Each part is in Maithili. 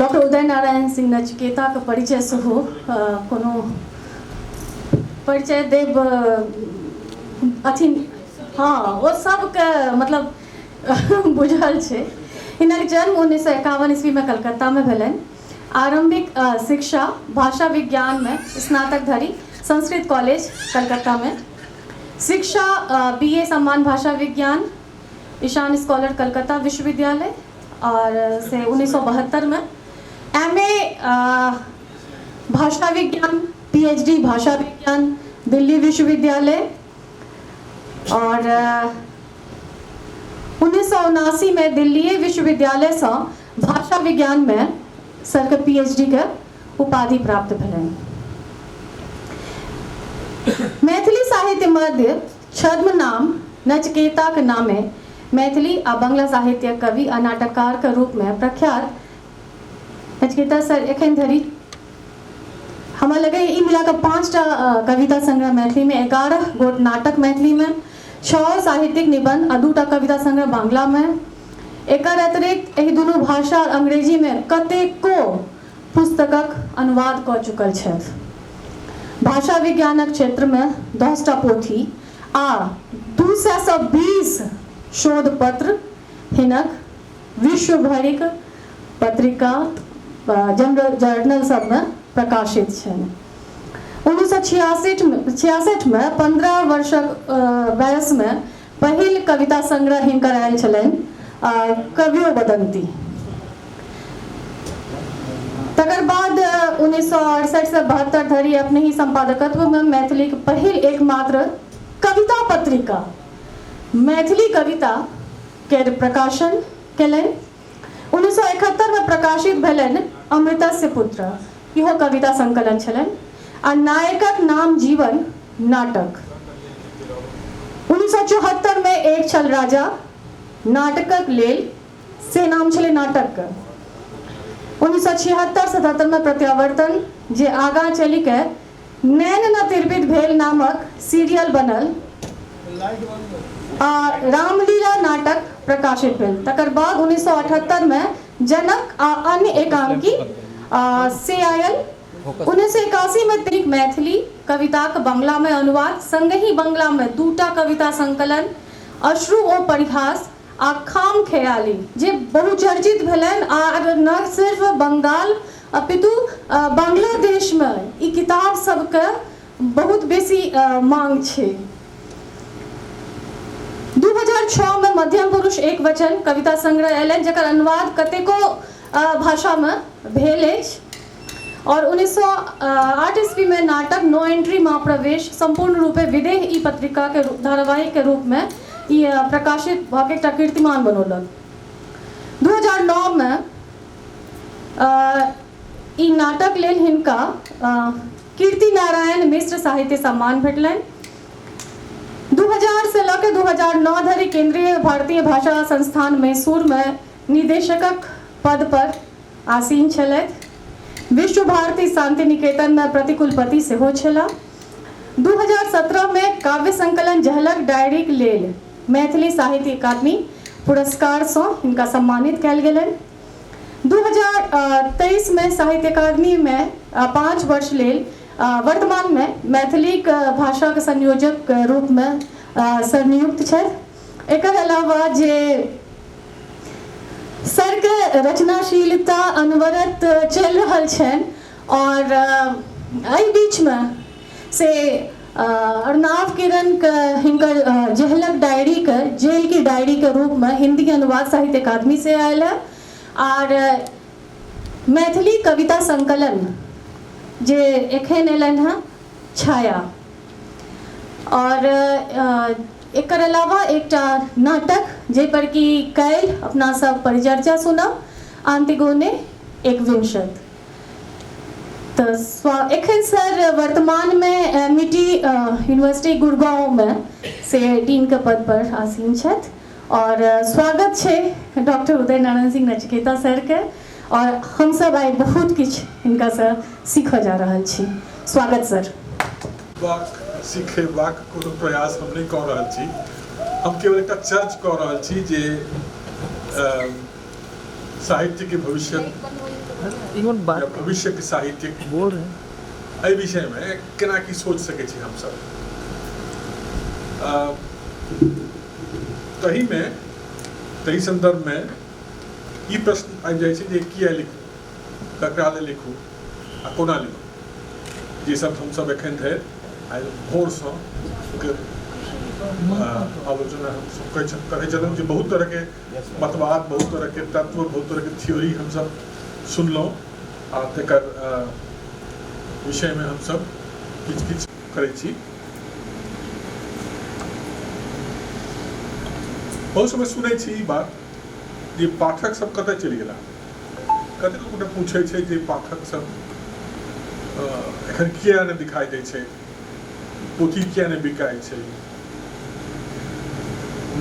डॉक्टर उदय नारायण सिंह नचिकेता का परिचय से हो कोनो परिचय देव अथिन। हाँ वो सबके मतलब बुझल छे। हिनक जन्म 1951 ईस्वी में कलकत्ता में भेलन। आरंभिक शिक्षा भाषा विज्ञान में स्नातक धरी संस्कृत कॉलेज कलकत्ता में। शिक्षा बीए सम्मान भाषा विज्ञान ईशान स्कॉलर कलकत्ता विश्वविद्यालय और से 1972 में। एमए भाषा विज्ञान पीएचडी भाषा विज्ञान दिल्ली विश्वविद्यालय और 1979 में दिल्ली विश्वविद्यालय से भाषा विज्ञान में सर के पीएचडी के उपाधि प्राप्त भेलन। मैथिली साहित्य मध्य छद्म नाम नचिकेता के नामे मैथिली आ बांग्ला साहित्य कवि आ नाटककार के रूप में प्रख्यात नचिकेता सर एखन धरि हमरा लगे ई मिला के 5टा कविता संग्रह मैथिली में, 11 गोट नाटक मैथिली में, 6 साहित्यिक निबंध आ 2टा कविता संग्रह बांग्ला में। एकर अतिरिक्त एही दुनू भाषा और अंग्रेजी में कतेको पुस्तकक अनुवाद क चुकल छथि। भाषा विज्ञानक क्षेत्र में 10टा पोथी आ 220 शोध पत्र हिनक विश्व भरिक पत्रिका जर्नल सब में प्रकाशित छनि। 1966 में 15 वर्षक वयस में पहिल कविता संग्रह हिनकर आयल छलनि कवियो बदंती। तकर बाद 1968 से 72 धरि अपने ही संपादकत्व में मैथिली के पहिल एकमात्र कविता पत्रिका मैथिली कविता के प्रकाशन केलनि। 1971 में प्रकाशित भेलनि अमृतस्य पुत्र, इहो कविता संकलन छलनि आ नायकक नाम जीवन नाटक। 1974 में एक छल राजा नाटकक लेल से नाम छलै नाटक। 1976-77 में प्रत्यावर्तन जे आगा चली के नैन न तिरपित भेल नामक सीरियल बनल आ रामलीला नाटक प्रकाशित भेल। तकर बाद 1978 में जनक आ अन्य एकांकी से आयल। 1981 में त्रिक मैथिली कविता के बांग्ला में अनुवाद संगे ही बांग्ला में 2टा कविता संकलन अश्रु ओ परिहास आ खाम ख्याली जे बहुचर्चित भेलन आ न सिर्फ बंगाल अपितु बांग्लादेश में ई किताब सबके बहुत बेसी मांग छे। 2006 में मध्यम पुरुष एक वचन कविता संग्रह एलन जकर अनुवाद कतेको भाषा में भेल अछि और 1908 ईस्वी में नाटक नो एंट्री माँ प्रवेश संपूर्ण रूपे विदेह ई पत्रिका के धारावाहिक के रूप में ई प्रकाशित भ के एकटा कीर्तिमान बनौलक। 2009 में ई नाटक लेल हिनका कीर्ति नारायण मिश्र साहित्य सम्मान भेटलनि। 2000 से लके 2009 धरि केंद्रीय भारतीय भाषा संस्थान मैसूर में निदेशकक पद पर आसीन छलथि। विश्व भारती शांति निकेतन में प्रतिकुलपति सेहो छला। 2017 में काव्य संकलन झलक डायरी के लेल मैथिली साहित्य अकादमी पुरस्कार से इनका सम्मानित कयल गेलनि। 2023 में साहित्य अकादमी में 5 वर्ष लेल वर्तमान में मैथिली भाषा के संयोजक के रूप में सर नियुक्त छथि। एकर अलावा जे सर के रचनाशीलता अनवरत चल रहल छनि और एहि बीच में से अर्नाव किरण के हिनकर झलक डायरी के जेल की डायरी के रूप में हिंदी के अनुवाद साहित्य अकादमी से आयल है और मैथिली कविता संकलन जे एखन एलन है छाया और एकर अलावा एकटा नाटक जे पर कि काल्हि अपना सब परिचर्चा सुनब आंतिगोने एक विंशत। तो एखन सर वर्तमान में एमईटी यूनिवर्सिटी गुड़गांव में से डीन के पद पर आसीन छथि और स्वागत छे डॉक्टर उदय नारायण सिंह नचिकेता सर के और हम सब आइ बहुत किछ हिनका से सीख जा रहल छी। स्वागत सर। सीखेबाक कोनो प्रयास हम नहीं कर रहल छी, हम केवल एक चर्च कर रहल छी जे साहित्य के भविष्य इवन या बात भविष्य के साहित्य बोल रहे हैं एहि विषय में केना की सोच सकै छी हम सब। तही में तही संदर्भ में ई प्रश्न आबि जाइ छै जे किया लिखू, ककरा लेल लिखू आ कोना लिखू, जे सब हम सब एखन धरि आइ भोरसँ आलोचना हम सब करै छलहुँ जे बहुत तरह के मतवाद, बहुत तरह के तत्व, बहुत तरह के थ्योरी हम सब सुनलहुँ आ तकर विषय में हम सब किछ करै छी। बहुत समय सुनै छी ई बात जे पाठक सब कतऽ चलि गेला। कतेक गोटे पूछै छै जे पाठक सब एखन किया नहि दिखाई दै छै, पोथी किया नहि बिकाइ छै।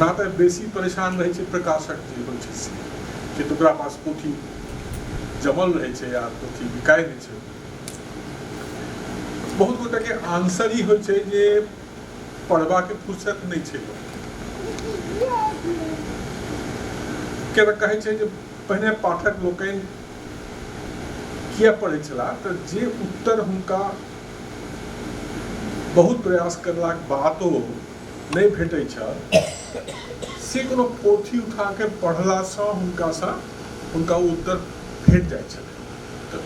ना तऽ बेसी परेशान रहै छै प्रकाशक जे होइ छै से कि ओकरा पास पोथी जमल रहै छै आ पोथी बिकाइ नहि छै। बहुत गोटे के आंसर ई होइ छै जे पढ़बा के फुर्सत नहीं छै। के कहै छै जे पहिने पाठक लोकनि किया पढ़ै छला तऽ जे उत्तर हुनका बहुत प्रयास करलाक बादो नहीं भेटै छल से कोनो पोथी उठा के पढ़लासँ हुनका उत्तर भेट जाइ छलै। तऽ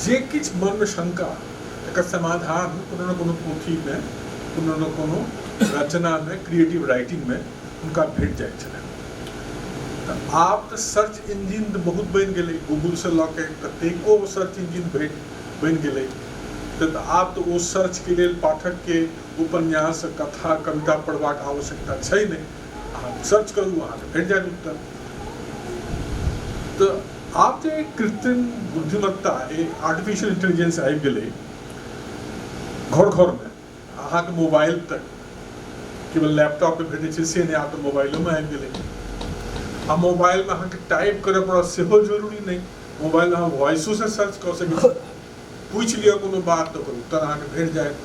जे किछु मन में शंका एकर समाधान कोनो न कोनो पोथी में, कोनो न कोनो रचना में, क्रिएटिव राइटिंग में उनका भेट जाए छलै। तऽ आब तऽ सर्च इंजिन तऽ बहुत बनि गेलै, गूगल से लऽ के कतेको सर्च इंजिन बनि गेलै। तऽ आब तऽ ओ सर्च के लेल पाठक के उपन्यास, कथा, कविता पढ़बाक आवश्यकता छै नहीं। अहाँ सर्च करू, अहाँके भेट जाएत उत्तर। तऽ आब जे कृत्रिम बुद्धिमत्ता, आर्टिफिशियल इंटेलिजेंस आबि गेलै घर में, अहाँके मोबाइल तक केवल लैपटॉप पे भेटै छै से नहीं, आब तऽ मोबाइलो में आबि गेलै। आ मोबाइल में अहाँके टाइप करऽ पड़त सेहो जरूरी नहीं, मोबाइल में अहाँ वॉइसो से सर्च कऽ सकै छी। पूछ लिअ कोनो बात तऽ ओकर उत्तर अहाँके भेट जाएत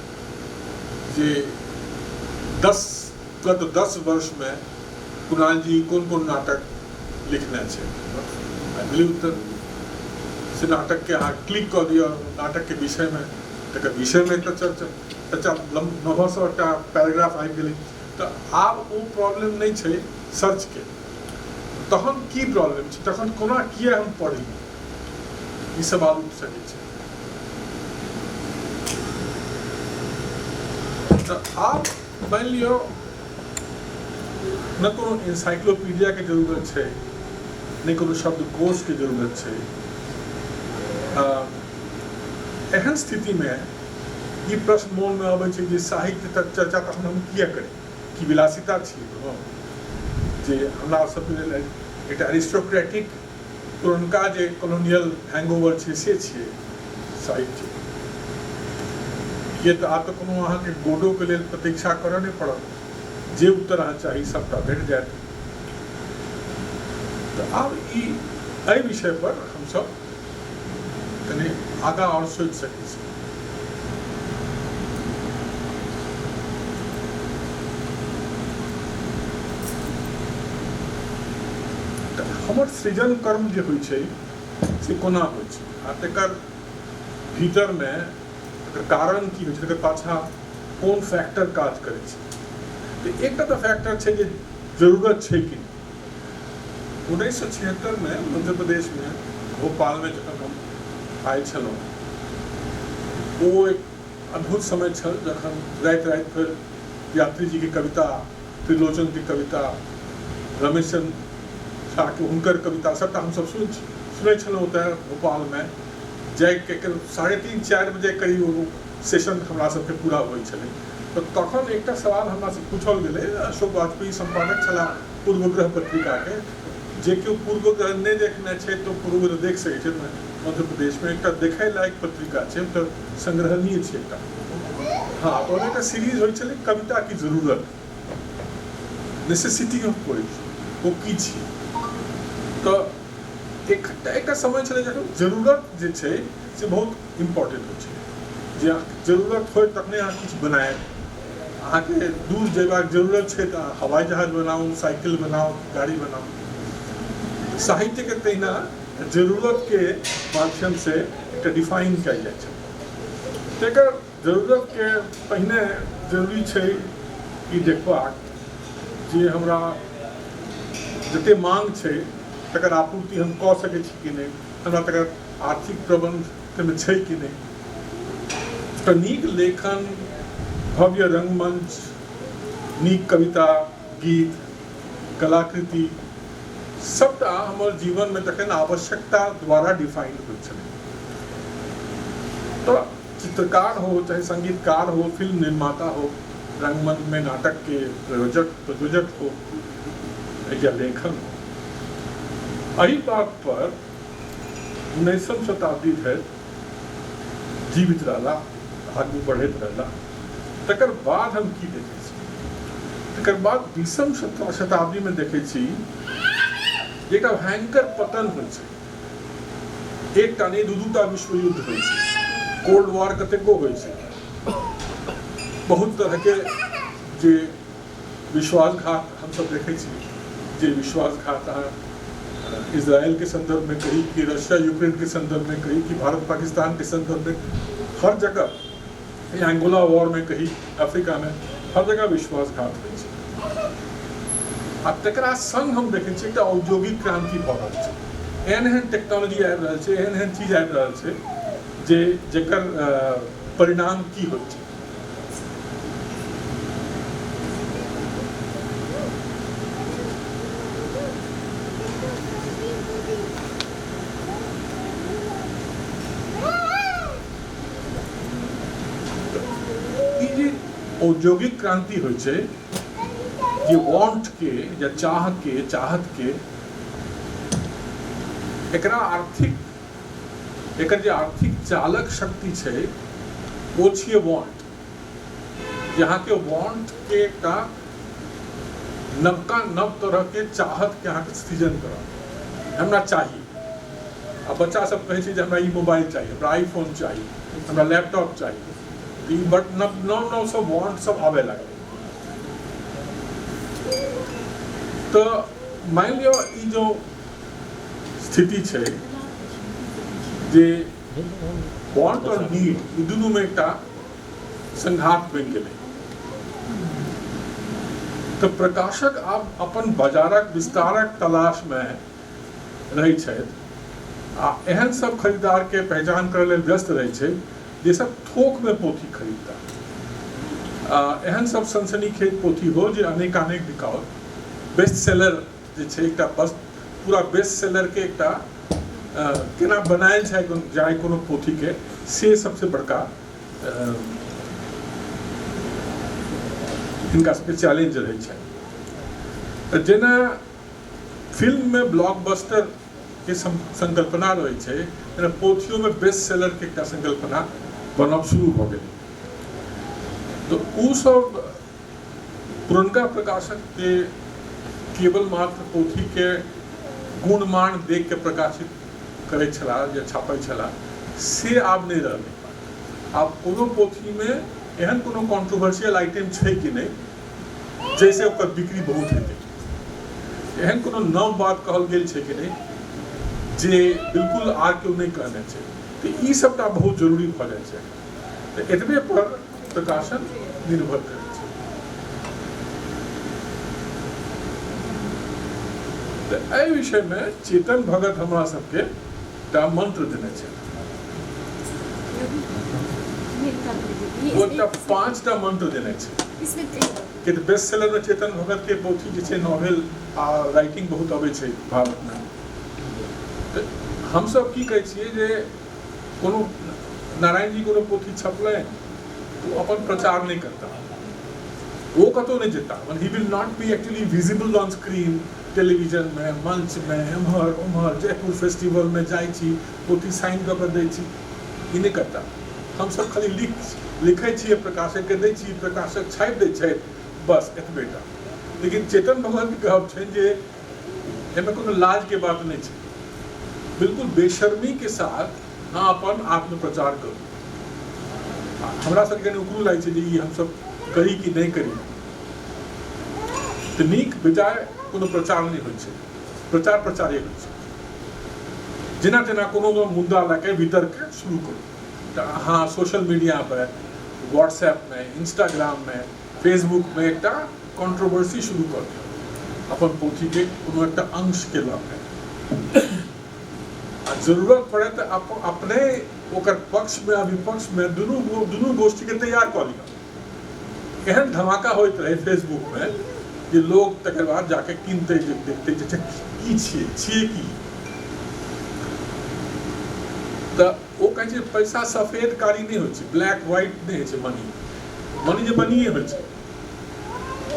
जे गत 10 वर्ष में कुणाल जी कोन कोन नाटक लिखने छै, मिली उत्तर। से नाटक के अहाँ क्लिक कऽ दिअ नाटक के विषय में, तकर विषय में एकटा चर्चा 900टा पैराग्राफ आबि गेलै। तऽ आब ओ प्रॉब्लम नहीं छै सर्च के। तहन की प्रॉब्लम छै, तखन कोना किया हम पढ़ी, ई सवाल उठ सकै छै। तऽ आब मान लियो न कोनो एनसाइक्लोपीडिया के जरूरत छै, नहीं कोनो शब्दकोश के जरूरत छै। एहन स्थिति में ई प्रश्न मन में आबै छै जे साहित्य तक चर्चा तखन हम किया करी, कि विलासिता छी जे हमरा सब लेल एकटा एरिस्टोक्रेटिक पुरनका जे कॉलोनियल हैंगओवर छै से छियै साहित्य। ये तऽ आब तऽ कोनो अहाँके गोडो के लेल प्रतीक्षा करऽ नहीं पड़त, जे उत्तर अहाँ चाही सबटा भेट जाएत। तऽ आब ई एहि विषय पर हम सब कनी आगाँ और सोचि सकै छी। हमर सृजन कर्म जे होइ छै से कोना होइ छै आ तकर भीतर में एकर कारण की होइ छै, तकर पाछा कोन फैक्टर काज करै छै। तऽ एकटा तऽ फैक्टर छै जे जरूरत छै कि 1976 में मध्य प्रदेश में भोपाल में जखन हम आयल छलहुँ, ओ एक अद्भुत समय छल जखन राति भर यात्री जी की कविता, त्रिलोचन की कविता, रमेश चंद्र झा के हुनकर कविता सबटा हम सब सुनै छलहुँ ओतऽ भोपाल में। जाके 3:30-4 बजे करीब ओ सेशन हमरा सबके पूरा होइ छलै। तऽ तखन एकटा सवाल हमरा से पूछल गेलै, अशोक वाजपेयी संपादक छलाह पूर्वग्रह पत्रिका के, जे केओ पूर्वग्रह नहीं देखने छै तो पूर्वग्रह देख सकै छै। मध्य प्रदेश में एकटा देखै लायक पत्रिका छै, तऽ संग्रहणीय छै एकटा। हाँ, तो एकटा सीरीज होइ छलै कविता की जरूरत, नेसेसिटी ऑफ पोएट्री, वो की छै। तो एकटा समय छलै जखन जरूरत जे छै से बहुत इम्पोर्टेंट होइ छै। जे जरूरत हो तखने अहाँ किछु बनायब। अहाँके दूर जयबाक जरूरत छै तऽ हवाई जहाज बनाउ, साइकिल बनाउ, गाड़ी बनाउ। साहित्य के तहिना जरूरत के माध्यम से एक डिफाइन कयल जाइ छै। तेकर जरूरत के पहिने जरूरी छै ई देखबाक जे हमरा जते मांग छै तकर आपूर्ति हम कऽ सकै छी कि नहीं, हमरा तकर आर्थिक प्रबंध में छै कि नहीं। तऽ नीक लेखन, भव्य रंगमंच, नीक कविता, गीत, कलाकृति सबटा हमर जीवन में तखन आवश्यकता द्वारा डिफाइन होइत छलै। तो चित्रकार हो, चाहे संगीतकार हो, फिल्म निर्माता हो, रंगमंच में नाटक के प्रयोजक हो या लेखन हो, एही बात पर 19वीं शताब्दी धरि जीवित रहला, आगू बढ़ैत रहला। तकर बाद हम की देखै छी, तकर बाद 20वीं शताब्दी में देखै छी एक भयंकर पतन होइ छै। एकटा नहीं दूटा विश्व युद्ध होइ छै, कोल्ड वॉर कतेको होइ छै, बहुत तरह के जे विश्वासघात हम सब देखै छी, जे विश्वासघात इजराइल के संदर्भ में कही कि रशिया यूक्रेन के संदर्भ में कही कि भारत पाकिस्तान के संदर्भ में, हर जगह एंगोला वॉर में कही, अफ्रीका में हर जगह विश्वासघात होइ छै। आ तकरा संग हम देखै छी एकटा औद्योगिक क्रांति भऽ रहल छै, एहन टेक्नोलॉजी आबि रहल छै, एहन चीज आबि रहल छै जेकर परिणाम की होइ छै। औद्योगिक क्रांति होइ छै जे वांट के या चाहत के एकरा एकर जे आर्थिक चालक शक्ति छै वो छियै वांट। यहाँ के वांट के एकटा नव तरह के चाहत के अहाँ के सृजन करब, हमरा चाहिए। आ बच्चा सब कहै छै जे हमरा ई मोबाइल चाहिए, हमरा आईफोन चाहिए, हमरा लैपटॉप चाहिए, बट नव सब वांट सब आवे लगले। तो मान लियो ई जो स्थिति छै जे वांट और नीड ई दुनू में एकटा संघात बन गेलै। तो प्रकाशक आब अपन बाजारक विस्तारक तलाश में रहै छथि आ एहन सब खरीदार के पहचान करे लेल व्यस्त रहै छै जे सब थोक में पोथी खरीदता। एहन सब सनसनीखेज पोथी हो जे अनेकानेक बिकाओ, बेस्ट सेलर जे छै एकटा बस पूरा बेस्ट सेलर के एकटा केना बनायल जाए कोनो पोथी के, से सबसे बड़का इनका सबके चैलेंज रहै छै। जेना फिल्म में ब्लॉकबस्टर के संकल्पना रहै छै, तेना पोथियों में बेस्ट सेलर के एकटा संकल्पना बनब शुरू भऽ गेलै। तो उ सब पुरनका प्रकाशक के केवल मात्र पोथी के गुणमान देख के प्रकाशित करै छला या छापै छला, से आब नहीं रहलै। आब कोनो पोथी में एहन कोनो कॉन्ट्रोवर्शियल आइटम छै कि नहीं जैसे ओकर बिक्री बहुत हेतै, एहन कोनो नव बात कहल गेल छै कि नहीं जे बिल्कुल आर केओ नहीं कहने छै। तो ई सबटा बहुत जरूरी भऽ जाइ छै। तो एतबे पर प्रकाशन निर्भर करै छै। तो एहि विषय में चेतन भगत हमरा सबके एकटा मंत्र देने छै। वो एकटा 5टा मंत्र देने छै कि बेस्ट सेलर में चेतन भगत के पोथी जे छै, नॉवेल आ राइटिंग बहुत अबै छै भारत में। तो हम सब की कहै छियै जे कोनो नारायण जी कोनो पोथी छपलै तो अपन प्रचार नहीं करता, वो कतौ नहीं जेता, he will not be actually visible on screen, television में, मंच में, एम्हर उम्हर, जयपुर फेस्टिवल में जाइ छी, पोथी साइन कऽ दै छी, ई नहीं करता। हम सब खाली लिखै छियै, प्रकाशक के दै छी, प्रकाशक छापि दै छै, बस एतबेटा। लेकिन चेतन भगत के कहब छै जे एहिमे कोनो लाज के बात नहीं छै, बिल्कुल बेशर्मी के साथ अहाँ अपन आत्मप्रचार करू। हमरा सबके उकरू लागै छै जे ई हम सब करी कि नहीं करी। तो नीक बेजाय कोनो प्रचार नहीं होइ छै, प्रचारे होइ छै। जेना तेना कोनो मुद्दा लके भीतर के शुरू करू तो हाँ सोशल मीडिया पर व्हाट्सएप में इंस्टाग्राम में फेसबुक में एक कंट्रोवर्सी शुरू कर दिया अपन पोथी के कोनो एक अंश के लगे जरूरत पड़े तो अपने ओकर पक्ष में विपक्ष में दुनू गोष्ठी के तैयार कर लिया एहन धमाका होइत रहे फेसबुक में कि लोग तकर बाद जाके किनते देखते की छिए की तो वो कहे छै पैसा सफेद कारी नहीं होय छै ब्लैक व्हाइट नहीं होय छै मनी जे बनिए होय छै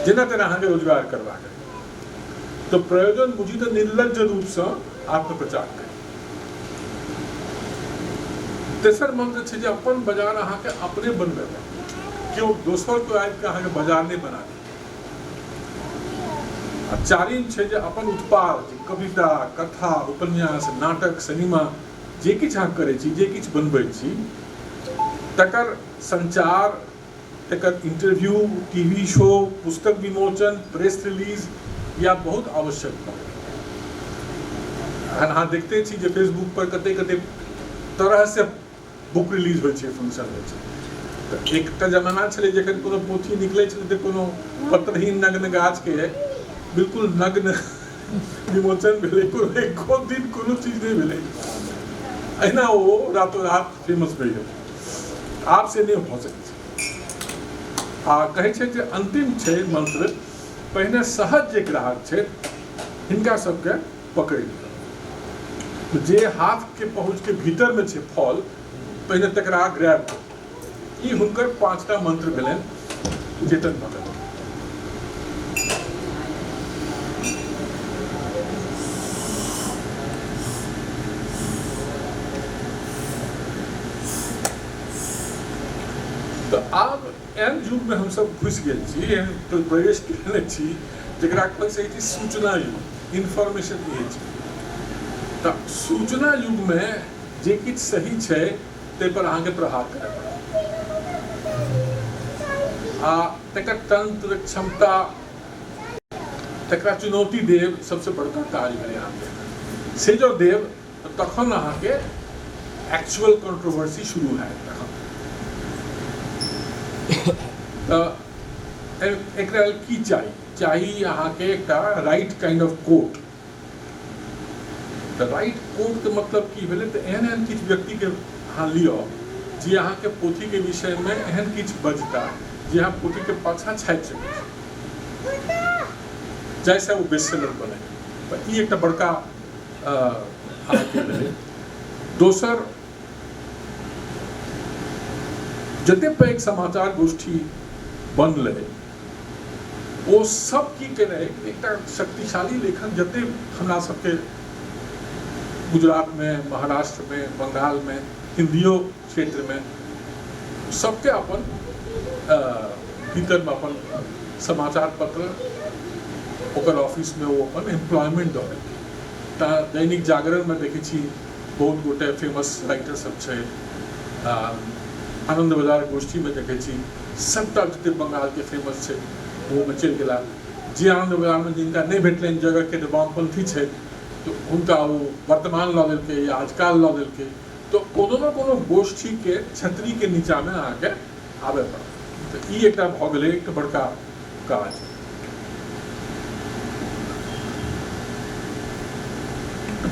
जेना तेना अहाँके रोजगार करबाक तो प्रयोजन बुझी तो निर्लज्ज रूप से आत्मप्रचार करी तेसर मंत्र छै जे अपन बाजार अहाँके अपने बनबे केओ दोसर को आबि के अहाँके बाजार नहीं बना दे आ चारिम छै जे अपन उत्पाद कविता कथा उपन्यास नाटक सिनेमा जे किछु अहाँ करै छी जे किछु बनबै छी तकर संचार तकर इंटरव्यू टीवी शो पुस्तक विमोचन प्रेस रिलीज या बहुत आवश्यक है अहाँ देखते छी जे फेसबुक पर कते कते तरह से बुक रिलीज होइ छै फंक्शन होइ छै तऽ एकटा जमाना छलै जखन कोनो पोथी निकलै छलै तऽ कोनो पत्रहीन नग्न गाछ के बिल्कुल नग्न विमोचन भेलै एको दिन कोनो चीज नहीं भेलै अहिना वो रातों रात फेमस भऽ गेल आब से नहीं भऽ सकै आ कहै छै जे अंतिम छै मंत्र पहिने सहज जे ग्राहक छै हिनका सबके पकड़ि लिअ जे हाथ के पहुँच के भीतर में छै फल पहिने तकरा ग्रैब करू ई हुनकर 5टा मंत्र भेलनि चेतन भगत तो आब एहन युग में हम सब घुस गेल छी एहन प्रवेश केने छी जकरा कहै छै सूचना युग इन्फॉर्मेशन एज तो सूचना युग में जे किछु सही छै ताहि पर अहाँके प्रहार करय पड़त आ तकर तंत्र क्षमता तकरा चुनौती देव सबसे बड़का काज भेलै अहाँके से जो देव तखन अहाँके एक्चुअल कंट्रोवर्सी शुरू हैत एकरा की चाहिए अहाँके एकटा राइट काइंड ऑफ कोट तो राइट कोट के मतलब की भेलै तऽ एहन किछु व्यक्ति के अहाँ लिअ जे अहाँके पोथी के विषय में एहन किछु बजता जे अहाँ पोथी के पाछा छापि सकै छी जैसे वो बेस्टसेलर बने तऽ ई एकटा बड़का अहाँके भेलै दोसर जते पैघ समाचार गोष्ठी बनलै ओ सब की केने एकटा शक्तिशाली लेखन जते हमरा सबके गुजरात में महाराष्ट्र में बंगाल में हिंदियो क्षेत्र में सबके अपन भीतर में अपन समाचार पत्र ओकर ऑफिस में वो अपन एम्प्लॉयमेंट दऽ देलकै तऽ दैनिक जागरण में देखै छी बहुत गोटे फेमस राइटर सब छै आनंद बाजार गोष्ठी में देखे छी सबटा जते बंगाल के फेमस छै वो में चलि गेला जे आनंद बाजार में जिनका नहीं भेटलनि जगह के वामपंथी छै तो उनका वो वर्तमान लऽ देलकै या आजकल लऽ देलकै तो कोनो न कोनो गोष्ठी के छतरी के नीचा में अहाँके आबे पड़त तऽ ई एकटा भऽ गेलै एक बड़का काज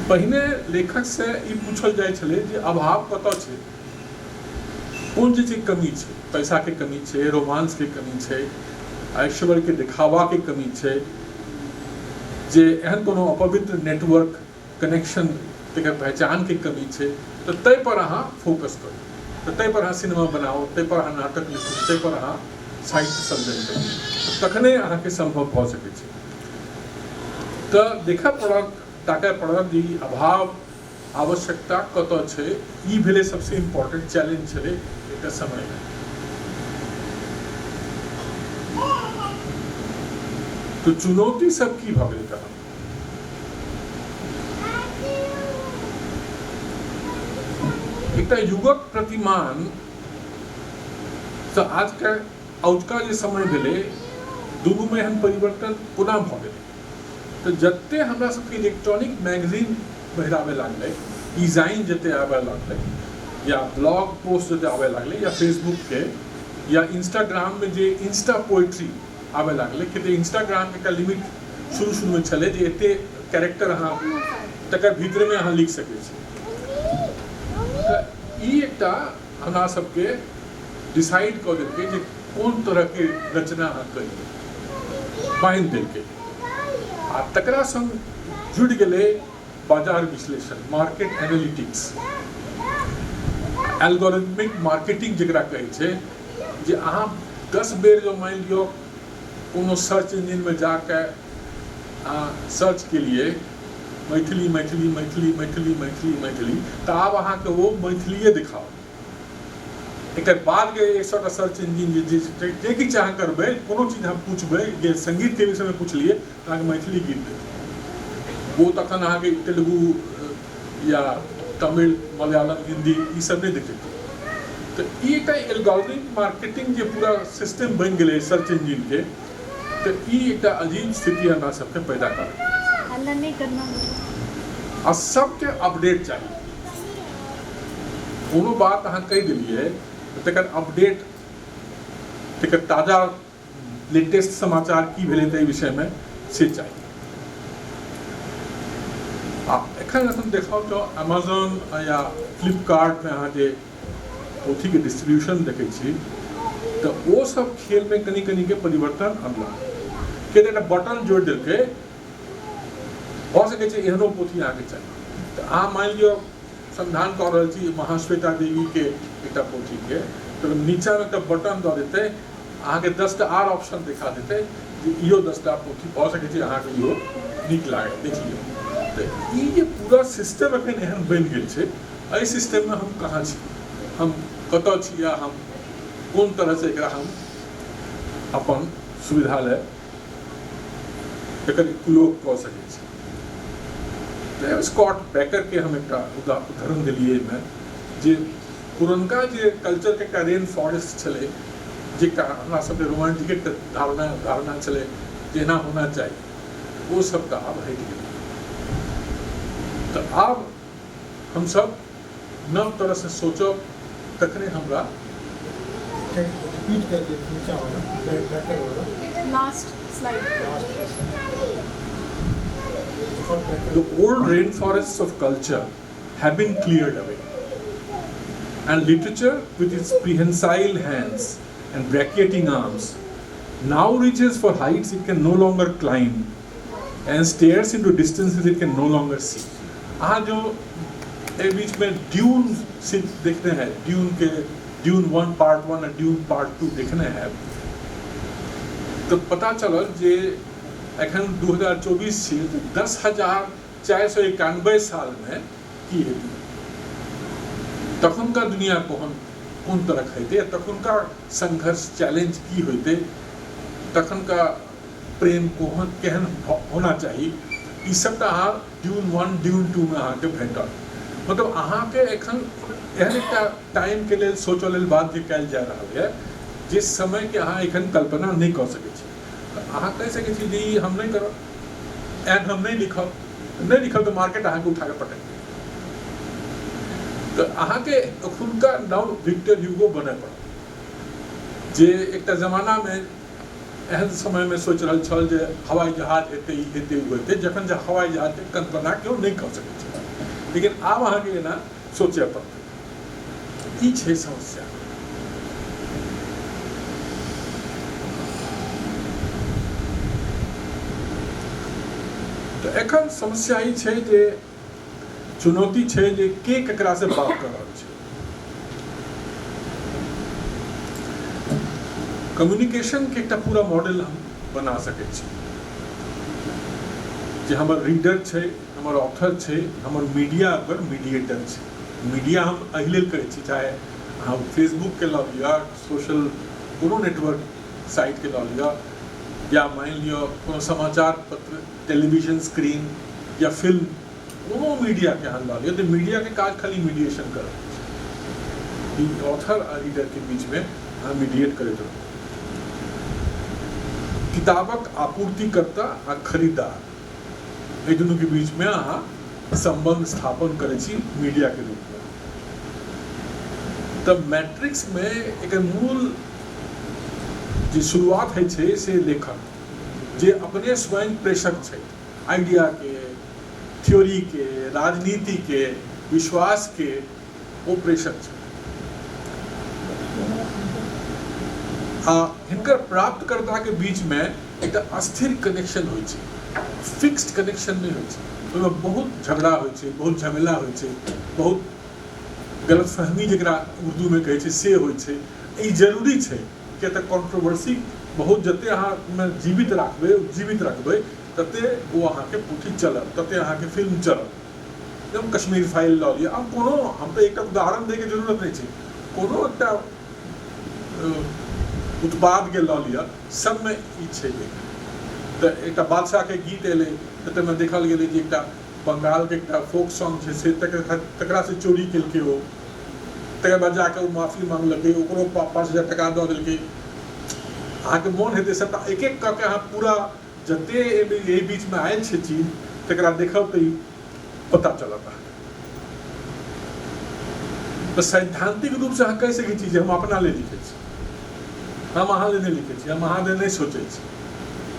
पहिने लेखक से ई पूछल जाइ छलै जे अभाव कतऽ छै कोन जे कमी छै पैसा के कमी छै रोमांस के कमी छै ऐश्वर्य के दिखावा के कमी छै जे एहन कोनो अपवित्र नेटवर्क कनेक्शन तकर पहचान के कमी छै तऽ ताहि पर अहाँ फोकस करू तऽ ताहि पर अहाँ सिनेमा बनाओ ताहि पर अहाँ नाटक लिखू ताहि पर अहाँ साहित्य सर्जन करू तखने अहाँके संभव भऽ सकै छै तऽ देखऽ पड़त ताकऽ पड़त जे अभाव आवश्यकता कतऽ छै ई भेलै सबसे इम्पोर्टेंट चैलेंज छलै एकटा समय में तो चुनौती सब की भऽ गेलै तहन एकटा युगक प्रतिमान तऽ आजके अजुका जे समय भेलै दुनू में एहन परिवर्तन कोना भऽ गेलै तऽ जते हमरा सबके इलेक्ट्रॉनिक मैगजीन पहिराबे लागलै डिजाइन जते आवे लगले या ब्लॉग पोस्ट जते आवे लगले या फेसबुक के या इंस्टाग्राम में जे इंस्टा पोएट्री आवे लगले कि इंस्टाग्राम के लिमिट शुरू में चले जे एते कैरेक्टर अहाँ तकर भीतर में अहाँ लिख सकै छी ई एकटा हमरा सबके डिसाइड कऽ देलकै जे कोन तरह के रचना अहाँ करी बांधि देलकै आ तकरा संग जुड़ गेलै बाजार विश्लेषण मार्केट एनालिटिक्स एल्गोरिथमिक मार्केटिंग जकरा कहै छै जे अहाँ 10 बेर जो मान लियो कोनो सर्च इंजिन में जाके सर्च के लिए मैथिली मैथिली मैथिली मैथिली मैथिली मैथिली तो आब अहाँके वो मैथिलीए दिखाओ एक बाद के 100टा सर्च इंजिन जे किछु अहाँ करबै कोनो चीज हम पूछबै जे संगीत के विषय में पूछलिए तो अहाँके मैथिली गीत देत वो तखन अहाँके तेलुगु या तमिल मलयालम हिंदी ई सब नहीं देखेतै तो ई एकटा एल्गोरिथमिक मार्केटिंग जे पूरा सिस्टम बन गेलै सर्च इंजिन के तो ई एकटा अजीब स्थिति हमरा सबके पैदा कर आ सबके अपडेट चाहिए कोनो बात अहाँ कहि देलिए तकर अपडेट तकर ताजा लेटेस्ट समाचार की भेलै ताहि विषय में से चाहिए एखन देखाओ तो अमेजन या फ्लिपकार्ट में अहाँ जे पोथी के डिस्ट्रीब्यूशन देखै छी तो वो सब खेल में कनी कनी के परिवर्तन अनला के एकटा बटन जोड़ देलकै भऽ सकै छै एहनो पोथी अहाँके चाहिए तो अहाँ मान लियो संधान कऽ रहल छी महाश्वेता देवी के एकटा पोथी के तो नीचा में एकटा बटन दऽ देतै अहाँके 10टा आर ऑप्शन दिखा देतै जे इहो 10टा पोथी भऽ सकै छै अहाँके इहो नीक लागत देख लियौ तो ई जे पूरा सिस्टम एखन एहन बनि गेल छै एहि सिस्टम में हम कहाँ छी हम कतऽ छी या हम कोन तरह से एकरा हम अपन सुविधा ले एकर उपयोग कऽ सकै छी स्कॉट बैकर के हम एक उदाहरण दिलिए में जे पुरनका जे कल्चर के एकटा रेन फॉरेस्ट छलै जे हमरा सबके रोमांटिक धारणा छलै जेना होना चाहिए वो सब का अब हटि गेलै तो आब हम सब नव तरह से सोचब तखने हमरा last slide The old rainforests of culture have been cleared away, and literature, with its prehensile hands and brachiating arms, now reaches for heights it can no longer climb and stares into distances it can no longer see. आज जो एक बीच में ड्यून से देखने हैं, ड्यून 1 पार्ट 1 और ड्यून पार्ट 2 देखने हैं, तो पता चला जे एखन 2024 छी 10,491 साल में की हेतै तखनका दुनिया कोन तरह हेतै तखनका संघर्ष चैलेंज की होइतै तखनका प्रेम केहन होना चाहिए ई सबटा अहाँ ड्यून 1 ड्यून 2 में अहाँके भेटत मतलब अहाँके एखन एहन एकटा टाइम के लेल सोचऽ लेल बाध्य कयल जा रहल है जिस समय के अहाँ एखन कल्पना नहीं कऽ सकै छी अहाँ कह सकै छी जे हम नहीं करब एंड हम नहीं लिखब तो मार्केट अहाँ के उठा के पटक तो अहाँ के एखुनका नव विक्टर ह्यूगो बने पड़त जे एकटा जमाना में एहन समय में सोच रहल छल जे हवाई जहाज हेतै ई हेतै ओ हेतै जखन जे हवाई जहाज के कल्पना केओ नहीं कऽ सकै छै लेकिन आब अहाँ के एना सोचय पड़तै ई छै समस्या तो एखन समस्या ई छै जे चुनौती छै जे के ककरा से बात कर रहल छै कम्युनिकेशन के एकटा पूरा मॉडल हम बना सकै छी जे हमर रीडर छै हमर ऑथर छै हमर मीडिया ओकर मीडिएटर छै मीडिया हम एहि लेल करै छी चाहे अहाँ फेसबुक के लऽ लिअ सोशल कोनो नेटवर्क साइट के लऽ लिअ या मान लियो कोनो समाचार पत्र टेलीविजन स्क्रीन या फिल्म कोनो मीडिया के अहाँ लऽ लियो तो मीडिया के काज खाली मीडिएशन करब ऑथर आ रीडर के बीच में अहाँ मीडिएट करैत रहू किताबक आपूर्तिकर्ता आ खरीदार एहि दुनू के बीच में अहाँ संबंध स्थापन करे छी मीडिया के रूप में। तब मैट्रिक्स में एक मूल जी शुरुआत है छे से लेखक जे अपने स्वयं प्रेषक छे, आइडिया के, थ्योरी के, राजनीति के, विश्वास के वो प्रेषक छे। हिनकर प्राप्तकर्ता के बीच में एक अस्थिर कनेक्शन होय छे, फिक्स्ड कनेक्शन नहीं होय छे। ओहिमे बहुत झगड़ा होय छे, बहुत झमेला होय छे, बहुत गलतफहमी जकरा उर्दू में कहै छे से होय छे। ई जरूरी छे कि त कंट्रोवर्सी बहुत जते अहाँ जीवित रखबै तते वो अहाँ के पोथी चलत, तते अहाँ के फिल्म चलत। जब कश्मीर फाइल लऽ लिअ, आब कोनो हम तो एकटा उदाहरण दै के जरूरत नहीं छे, कोनो एकटा उत्पाद के लऽ लिअ, सब में ई छै। तऽ एकटा बादशाह के गीत एलै तऽ में देखल गेलै जे एकटा बंगाल के एकटा फोक सॉन्ग छै से तकरा से चोरी केलकै ओ, तकर बाद जाके ओ माफी मांगलकै, ओकरो 5,000 टका दऽ देलकै। अहाँके मोन हेतै सबटा एक एक कऽ के अहाँ पूरा जते एहि बीच में आयल छै चीज तकरा देखब तऽ पता चलत अहाँके। तऽ सैद्धांतिक रूप से अहाँ कहि सकै छी जे हम अपना लेल लिखै छी, हम अहाँ लेल नहि लिखै छी, हम अहाँ लेल नहि सोचै छी।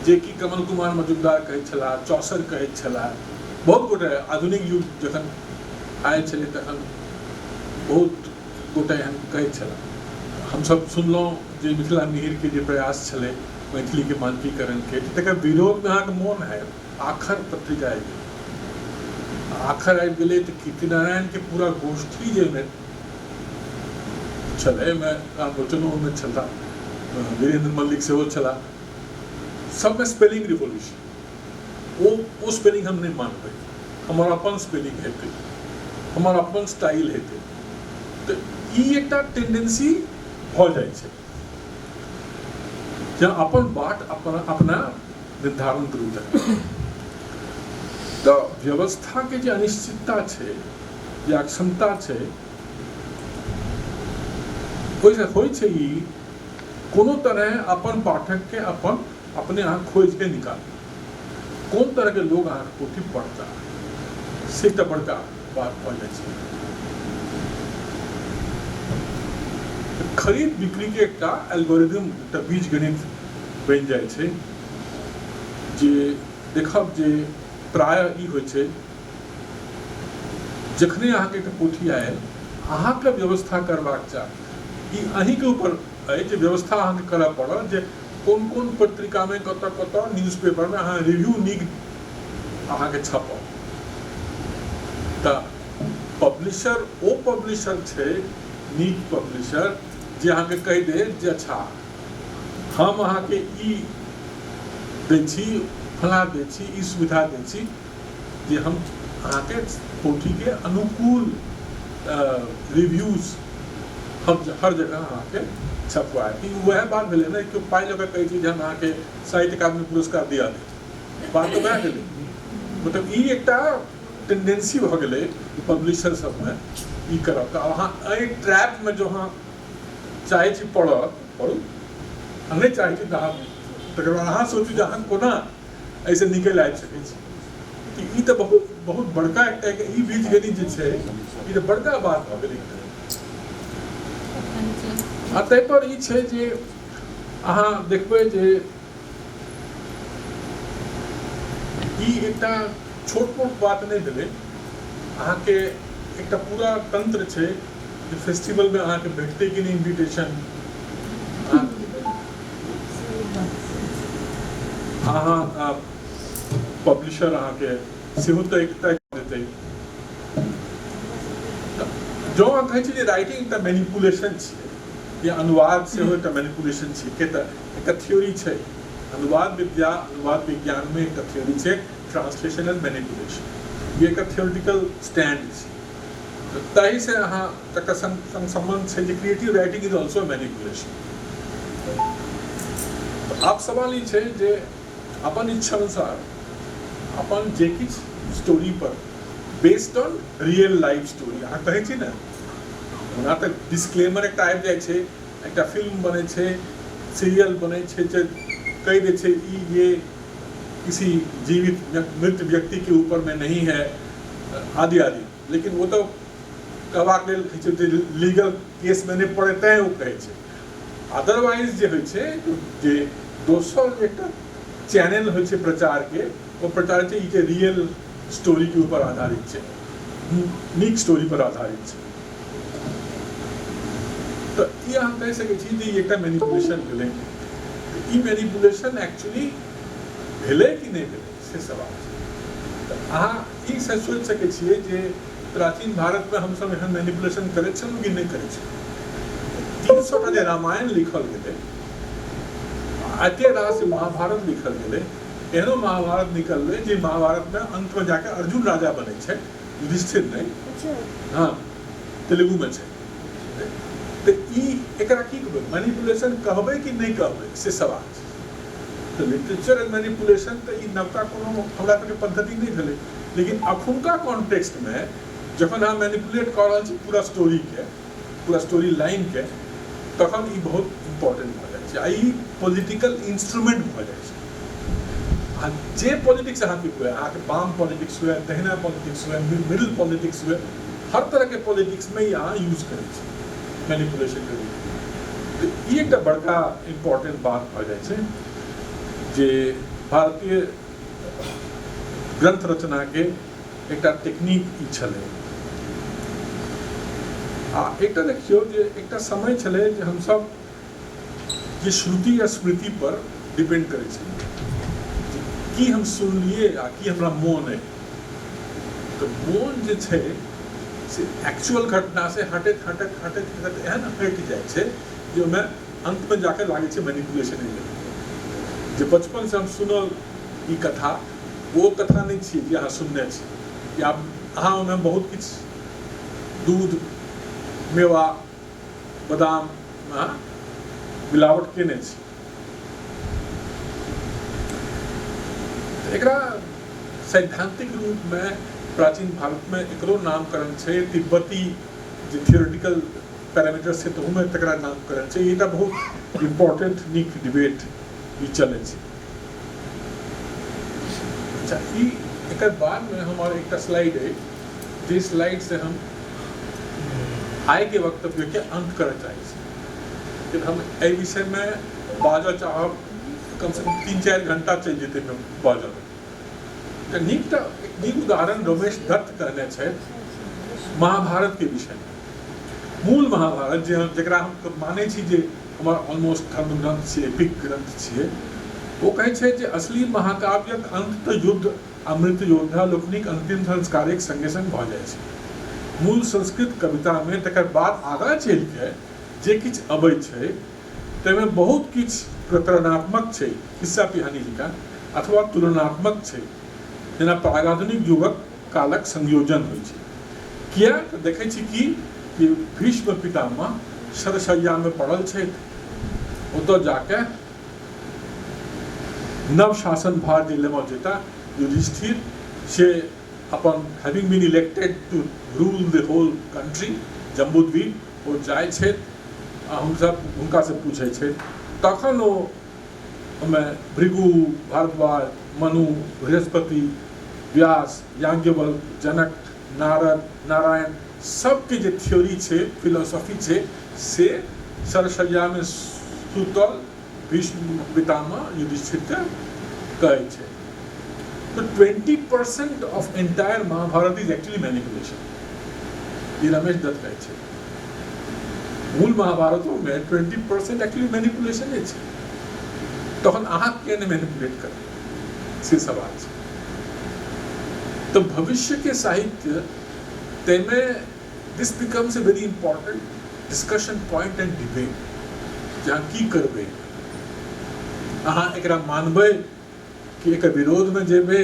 जे कि कमल कुमार मजुमदार कहै छलाह, चौसर कहै छलाह, बहुत गोटे आधुनिक युग जखन आयल छलै तखन बहुत गोटे एहन कहै छलाह। हमसब सुनलहुँ जे मिथिला मिहिर के जे प्रयास छलै मैथिली के मानकीकरण के, तकर विरोध में अहाँके मोन है आखर पत्रिका आबि गेलै। आखर आबि गेलै तऽ कीर्तिनारायण के पूरा गोष्ठी जे छलै, लोचनो में छला, वीरेंद्र मल्लिक सेहो छला, सब में स्पेलिंग रिवोल्यूशन। वो स्पेलिंग हम नहीं मानबै, हमर अपन स्पेलिंग हेतै, हमर अपन स्टाइल हेतै। तो ई एकटा टेंडेंसी भऽ जाइ छै जे अपन बाट अपना निर्धारण करू। तो व्यवस्था के जे अनिश्चितता छै, जे अक्षमता छै, ओहिसँ होइ छै ई कोनो तरह अपन पाठक के अपने अहाँ खोज के निकालू। कोन तरह के लोग अहाँ पोथी पढ़ता से एकटा बड़का बात भऽ जाइ छै। खरीद बिक्री के एकटा एल्गोरिदम, एकटा बीज गणित बनि जाइ छै जे देखब जे प्रायः ई होइ छै जखने अहाँके एकटा पोथी आयल अहाँके व्यवस्था करबाक चाही। ई अहीं के ऊपर है जे व्यवस्था अहाँके करऽ पड़त जे कोन कोन पत्रिका में कतऽ न्यूज़पेपर में अहाँ रिव्यू नीक अहाँके छपब। तऽ पब्लिशर ओ पब्लिशर छै नीक पब्लिशर जे अहाँके कहि दे जे अच्छा हम अहाँके ई दै छी, फला दै छी, ई सुविधा दै छी जे हम अहाँके पोथी के अनुकूल रिव्यूज हर जगह अहाँके छपवाए। वह बात भेलै ने कि पाइ लऽ कऽ कहै छी जे हम अहाँके साहित्य अकादमी पुरस्कार दिया दे, बात तऽ वएह भेलै। मतलब ई एकटा टेंडेंसी भऽ गेलै पब्लिशर सबमे ई करब। तऽ अहाँ एहि ट्रैप में जो अहाँ चाहै छी पढ़ू, आ नहि चाहै छी तकर बाद अहाँ सोचू जे अहाँ कोना एहिसँ निकलि आबि सकै छी। ई तऽ बहुत बड़का एकटा ई बीज गणित जे छै ई तऽ बड़का बात भऽ गेलै। आ ताहि पर ई छै जे अहाँ देखबै जे ई एकटा छोट मोट बात नहीं भेलै, अहाँके एकटा पूरा तंत्र छै जे फेस्टिवल में अहाँके भेटतै कि नहीं इन्विटेशन, अहाँ पब्लिशर अहाँके सेहो तऽ एकटा देतै। जो अहाँ कहै छी जे राइटिंग एकटा मैनिपुलेशन छै या अनुवाद सेहो एकटा मैनिपुलेशन छै, के तऽ एकटा थ्योरी छै अनुवाद विद्या, अनुवाद विज्ञान में एकटा थ्योरी छै ट्रांसलेशनल मैनिपुलेशन। ये एकटा थियोरिटिकल स्टैंड छै। ताहि से अहाँ तकर संग संबंध छै जे creative writing is also manipulation. आब सवाल ई छै जे अपन इच्छा अनुसार अपन जे किछु story per based on real life story अहाँ कहै छी ने, ओना तऽ डिस्क्लेमर एकटा आबि जाइ छै, एकटा फिल्म बनै छै, सीरियल बनै छै जे कहि दै छै ये किसी जीवित मृत व्यक्ति के ऊपर में नहीं है, आदि आदि, लेकिन वो तो कहबाक लेल कहै छै लीगल केस में नहीं पड़े तैं वो कहै छै। अदरवाइज जे होइ छै जे दोसर एकटा चैनल होइ छै प्रचार के, वो प्रचार छै ई जे रियल स्टोरी के ऊपर आधारित छै, नीक स्टोरी पर आधारित छै। तो ये हम कह सकै छी जे एकटा मैनिपुलेशन भेलै। ई मैनिपुलेशन एक्चुअली भेलै कि नहीं भेलै से सवाल छै। अहाँ ई से सोचि सकै छियै जे प्राचीन भारत में हम सब एहन मैनिपुलेशन करै छलहुँ कि नहीं करै छलहुँ। 300 टा जे रामायण लिखल गेलै, एते रास महाभारत लिखल गेलै, एहनो महाभारत निकललै जे महाभारत में अंत में जाके अर्जुन राजा बनै छै, युधिष्ठिर नहीं। हाँ, तेलुगु में छै। तो ई एकरा की कहबै, मैनिपुलेशन कहबै कि नहीं कहबै से सवाल छै। तो लिटरेचर एंड मैनिपुलेशन तो ई नवका कोनो हमरा सबके पद्धति नहीं भेलै, लेकिन अखुनका कॉन्टेक्स्ट में जखन अहाँ मैनिपुलेट कऽ रहल छी पूरा स्टोरी के, पूरा स्टोरी लाइन के, तखन ई बहुत इम्पोर्टेंट भऽ जाइ छै। आ ई पॉलिटिकल इंस्ट्रूमेंट भऽ जाइ छै। आ जे पॉलिटिक्स अहाँके हुए, अहाँके बाम पॉलिटिक्स हुए, दहिना पॉलिटिक्स हुए, मिडिल पॉलिटिक्स हुए, हर तरह के पॉलिटिक्स में ई अहाँ यूज करै छी मैनिपुलेशन के रूप। तो ई एकटा बड़का इम्पोर्टेंट बात भऽ जाइ छै जे भारतीय ग्रंथ रचना के एकटा टेक्निक ई छलै। आ एकटा देखियौ जे एकटा समय छलै जे हम सब जे श्रुति या स्मृति पर डिपेंड करै छलियै कि हम सुनलियै आ कि हमरा मोन है। तो मोन जे छै से एक्चुअल घटना से हटैत हटैत हटैत हटैत एहन हटि जाइ छै जे ओहिमे अंत में जाके लागै छै मैनिपुलेशन। जे बचपन से हम सुनल ई कथा, वो कथा नहीं छियै जे अहाँ सुनने छी, या अहाँ ओहिमे बहुत किछु दूध, मेवा, बादाम मिलावट केने छी। एकरा सैद्धांतिक रूप में प्राचीन भारत में एकरो नामकरण छै तिब्बती जे थियोरेटिकल पैरामीटर से तो में तकरा नामकरण छै। ई बहुत इम्पोर्टेंट नीक डिबेट ई चलै छै। अच्छा, ई एकर बाद में हमारे एकटा स्लाइड है, जे स्लाइड से हम आय के वक्तव्य के अंत करय चाहै छी। फिर हम एहि विषय में बाजऽ चाहब कम से कम 3-4 घंटा चलि जेतै में बाजऽ। नीक उदाहरण रमेश दत्त कहने छै महाभारत के विषय में। मूल महाभारत जकरा हम मानै छी जे हमर ऑलमोस्ट धर्म ग्रंथ छियै, एपिक ग्रंथ छियै, वो कहै छै जे असली महाकाव्यक अंत तऽ युद्ध आ मृत योद्धा लोकनिक अंतिम संस्कारक संगे संग भऽ जाइ छै। मूल संस्कृत कविता में तकर बाद आगाँ चलि के जे किछु अबै छै ताहिमे बहुत किछु प्रतरणात्मक छै, किस्सा पिहानी जकाँ, अथवा तुलनात्मक छै, जेना प्रागाधुनिक युगक कालक संयोजन होइ छै। किया तऽ देखै छी कि भीष्म पितामह शरशय्या में पड़ल छै, ओतऽ जाके नव शासन भार जे लेमऽ जेता युधिष्ठिर से अपन having been elected to rule the whole country Jambudvipa, वो जाइ छै हुनका से पूछै छै। तखन ओ भृगु, भारद्वाज, मनु, बृहस्पति, व्यास, याज्ञवल्क्य, जनक, नारद, नारायण सबके जे थ्योरी छै, फिलोसफी छै, से शरशय्या में सुतल भीष्म पितामह युधिष्ठिर के कहै छै। तो 20% of entire Mahabharata is actually manipulation, ये रमेश दत्त कहै छै। मूल महाभारतों में 20% एक्चुअली मैनिपुलेशन है। तखन अहाँ के ने मैनिपुलेट कर से सवाल छै। तो भविष्य के साहित्य तेमे दिस becomes a very important discussion point and debate. जहाँ की करबे, अहाँ एकरा मानबे कि एक विरोध में जेबे,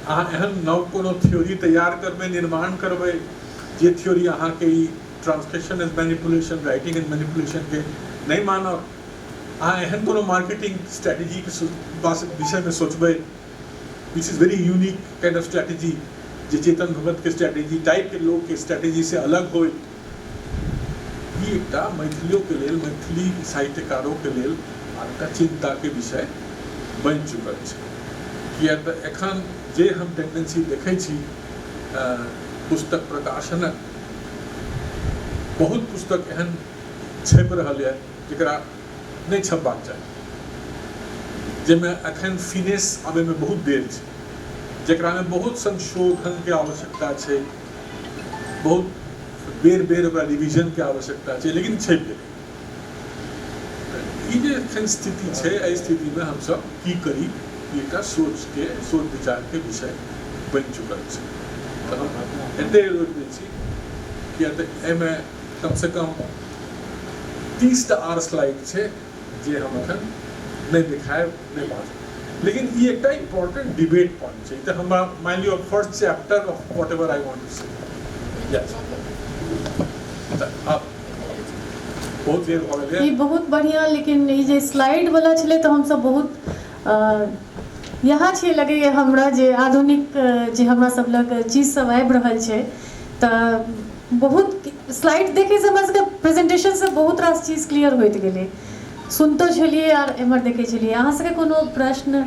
अहाँ एहन नव कोनो थ्योरी तैयार करबे, निर्माण करबे जे थ्योरी अहाँ के translation as manipulation, writing as manipulation के नहीं मानब, अहाँ एहन कोनो मार्केटिंग स्ट्रेटेजी के विषय में सोचबे which is berry unique kind of strategy, जे चेतन भगत के स्ट्रेटेजी टाइप के लोग के स्ट्रेटेजी से अलग हो। ई एकटा मैथिलियों के लेल, मैथिली साहित्यकारों के लेल एकटा चिंता के विषय बनि चुकल छै। किया तऽ एखन जे हम टेंडेंसी देखै छी पुस्तक प्रकाशनक बहुत पुस्तक एहन छपि रहल है जकरा नहीं छपबाक चाही, जाहिमे एखन फिनिश आबे में बहुत देर छै, जकरा में बहुत संशोधन के आवश्यकता छै, बहुत बेर बेर ओकरा रिविजन के आवश्यकता छै, लेकिन छपि गेलै। ई जे एखन स्थिति छै, एहि स्थिति में हम सब की करी, एकटा सोच विचार के विषय बनि चुकल छै। तो हम एते रोक दै छी कि एहिमे कम से कम 30 टा आर स्लाइड छै जे हम एखन नहीं दिखाएब, नहीं बात, लेकिन ये एक इम्पोर्टेंट डिबेट पॉइंट छै। तो हम मान लियो first chapter of whatever I want to say, yes अब बहुत देर हो गई ये बहुत बढ़िया, लेकिन ये जे स्लाइड वाला छले तो हम सब बहुत यहाँ छे लगे हमरा जे आधुनिक जे हमरा सब लग चीज सब आबि रहल छै, तो बहुत स्लाइड देखे से हमरा सबके प्रेजेंटेशन से बहुत रास चीज क्लियर होइत गेलै, सुनतो छलिए और एमर देखे छलिए। अहाँ सबके कोनो प्रश्न?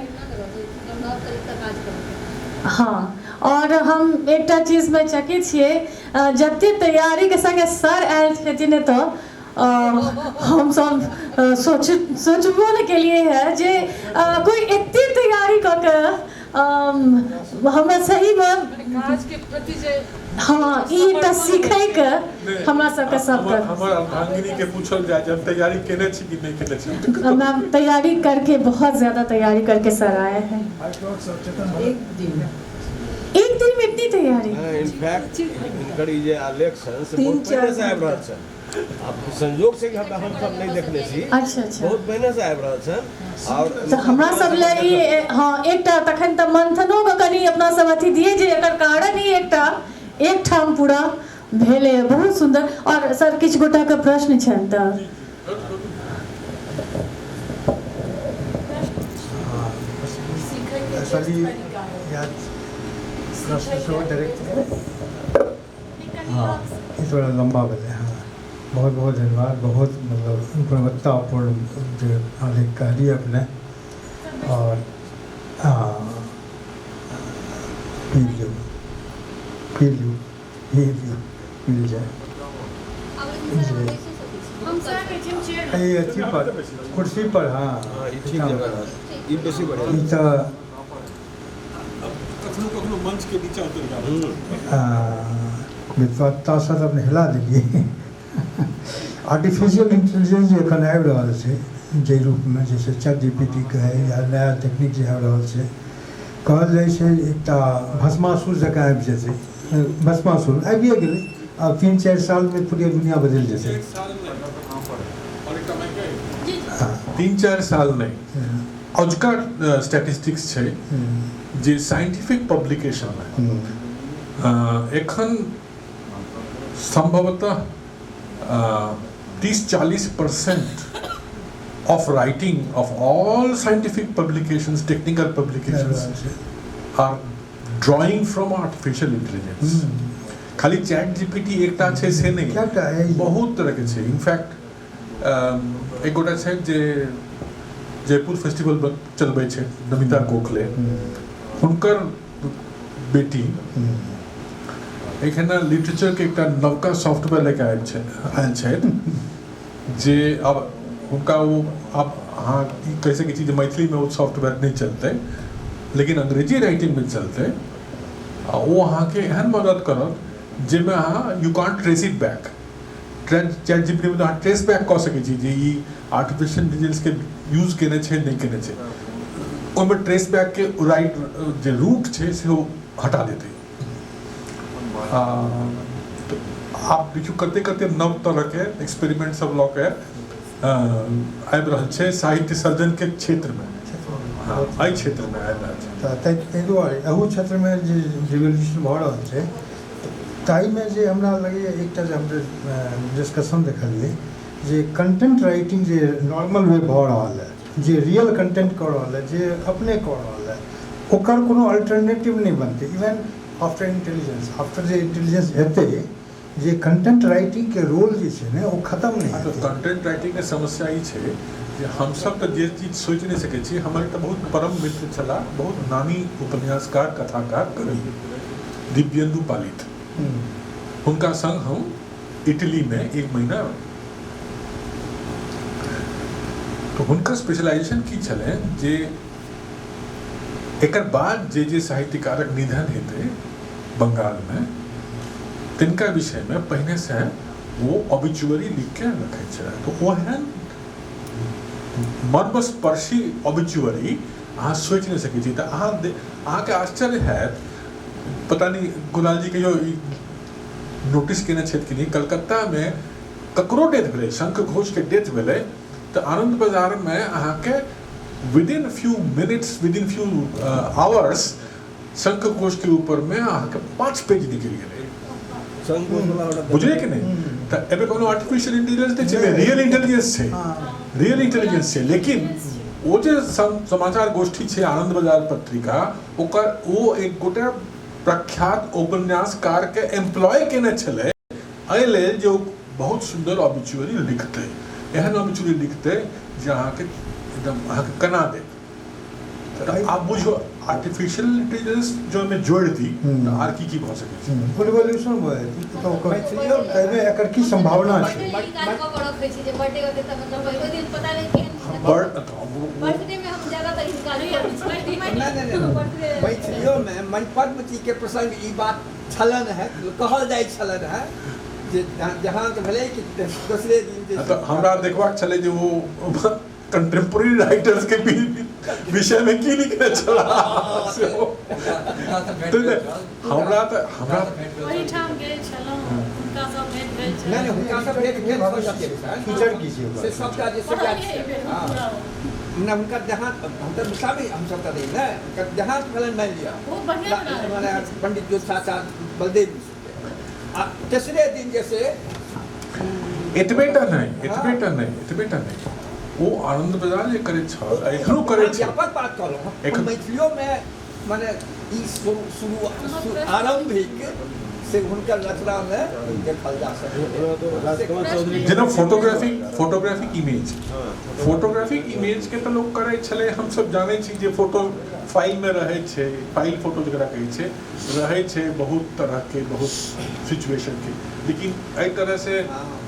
हाँ, और हम एकटा चीज में चकित छिए, जते तैयारी के संगे सर आयल छथिन तो हम सब सोचबो नहीं के लिए है जे कोई एते तैयारी क के हमरा सही में काज के प्रति जे हाँ ई एकटा सीखे के हमरा सबके सब हमर अर्धांगिनी के पूछल जाए जब तैयारी केने छी कि नहीं केने छी। मैम तैयारी करके बहुत ज्यादा तैयारी करके सर आए हैं। एक दिन में इतनी तैयारी? इनफैक्ट इनकर जे इलेक्शन से बहुत पहले से आबि रहल छै, अब संयोग से हम सब नहीं देखने छी। अच्छा अच्छा, बहुत पहले से आबि रहल छै। और तो हमरा सब ले ई हाँ एकटा तखन त मंथनो के कनी अपना सब अथी दिए जे एकर कारण ही एकटा एक ठाम पूरा भेले। बहुत सुंदर। और सर किछ गोटा के प्रश्न छन त हाँ ये थोड़ा लंबा बोले। हाँ बहुत बहुत धन्यवाद, बहुत मतलब गुणवत्तापूर्ण जो आलेख कह दिए अपने। और मिल जाए ये अच्छी पर कुर्सी पर। हाँ ई ठीक जगह है, ई बेसी बढ़िया। ई तो कखनो मंच के नीचे उतर जाओ, विद्वत्ता से अपने हिला दिलिए। आर्टिफिशियल इंटेलिजेंस जे एखन आबि रहल छै जे रूप में, जैसे चैट जीपीटी कहे या नया टेक्निक जे आबि रहल छै, कहल जाइ छै एकटा भस्मासुर जकाँ आबि जेतै। भस्मासुर आबिए गेलै, अब 3-4 साल में पूरी दुनिया बदल जेतै। 3-4 साल नहीं, अजुका स्टैटिस्टिक्स छै जे साइंटिफिक पब्लिकेशन है एखन संभवतः 30-40% of writing of all scientific publications, technical publications are drawing from artificial intelligence. खाली चैट जीपीटी एकटा छै से नहीं, बहुत तरह के छै। इनफैक्ट एक गोटा छै जे जयपुर फेस्टिवल चलबै छै, नमिता गोखले, हुनकर बेटी एखन लिटरेचर के एकटा नवका सॉफ्टवेयर लेके आयल छै जे अब उनका वो अब हाँ कैसे की चीज़ मैथिली में वो सॉफ्टवेयर नहीं चलते, लेकिन अंग्रेजी राइटिंग में चलते। वो अहाँ के एहन मदद करत जिसमें अहाँ यू कांट ट्रेस इट बैक। चैट जीपीटी में अहाँ ट्रेस बैक कऽ सकै छी जे ई आर्टिफिशियल इंटेलिजेंस के यूज केने छै नहीं केने छै, ओहिमे ट्रेस बैक के राइट जे रूट छै से वो हटा देते। तो आप देखियो कते कते नव तरह के एक्सपेरिमेंट सब लऽ के आबि रहल छै साहित्य सर्जन के क्षेत्र में। हाँ एहि क्षेत्र में आबि रहल छै। ताहि दुआरे एहू क्षेत्र में जे रिवोल्यूशन भऽ रहल छै, ताहि में जे हमरा लगैए एकटा जे हम डिस्कशन देखलिए जे कंटेंट राइटिंग जे नॉर्मल वे भऽ रहल है, जे रियल कंटेंट कऽ रहल है, जे अपने कऽ रहल है, ओकर कोनो अल्टरनेटिव नहीं बनते। इवन आफ्टर जे इंटेलिजेंस हेतै, जे कंटेंट राइटिंग के रोल जे छै ने वो खत्म नहीं तो हेतै। कंटेंट राइटिंग के समस्या ई छै जे हम सब तो जे चीज सोच नहीं सकै छी। हमर एकटा बहुत परम मित्र छला, बहुत नामी उपन्यासकार कथाकार कवि दिव्येंदु पालित उनका संग हम इटली में 1 महीना तो उनका स्पेशलाइजेशन की छले जे एकर बाद जे साहित्यकारक निधन हेते बंगाल में तिनका विषय में पहले से वो ऑबिचुअरी लिख के रखे छे तो ओहन मर्मस्पर्शी ऑबिचुअरी अहाँ सोच नहीं सकै छी त अहाँ के आश्चर्य है पता नहीं गुलाल जी के जो नोटिस केने छे कि कलकत्ता में ककरो डेथ भेले शंख घोष के डेथ भेले तो आनंद बाजार में अहाँ के within few minutes within few hours शंख घोष के ऊपर में अहाँ के 5 पेज निकल गए बुझे कि नहीं तो एबे कोनो आर्टिफिशियल इंटेलिजेंस नहीं छे रियल इंटेलिजेंस छे रियल इंटेलिजेंस छे लेकिन वो जे समाचार गोष्ठी छे आनंद बाजार पत्रिका ओकर वो एक गोटे प्रख्यात उपन्यासकार के एम्प्लॉय केने छले एहि लेल जो बहुत सुंदर ऑबिचुअरी लिखते एहन ऑबिचुअरी लिखते जे अहाँ के एकदम अहाँ के कना दे तो आप बुझो आर्टिफिशियल इंटेलिजेंस जो में जोड़ दी आर की भ सके छै इवोल्यूशन होय तो कहबे एकर की संभावना छै बर्थडे में हम ज्यादा मैथिलियों में मणिपद्मजी के प्रसंग ई बात छलन है कहल जाय छलन है जे जहां के भले कि दूसरे दिन तो हमरा देखबाक छले जे वो कंटेम्पोररी राइटर्स के विषय में की लिखने चला हमरा वही ठाम गेल छलौ हुनका सब भेट भेल छल नहीं हुनका सब भेट भेल फीचर की छै से सबटा जे सब ना उनका जहां हम तो मुसावी हम सब नहीं ना उनका जहां फलन मान लिया बहुत बढ़िया हमारे पंडित ज्योतिषाचार्य बलदेव आ तीसरे दिन जैसे एतबेटा नहीं वो आनंद बाजार जे करे छ एखनो करे छ व्यापक बात कहलो मैथिलियों में माने ई शुरू आरंभिक से हुनकर रचना में देखल जा सके जेना फोटोग्राफिक इमेज के तो लोग करे छले हम सब जाने छी जे फोटो फाइल में रहे छे फाइल फोटो जकरा कहै छे रहे छे बहुत तरह के बहुत सिचुएशन के लेकिन एहि तरह से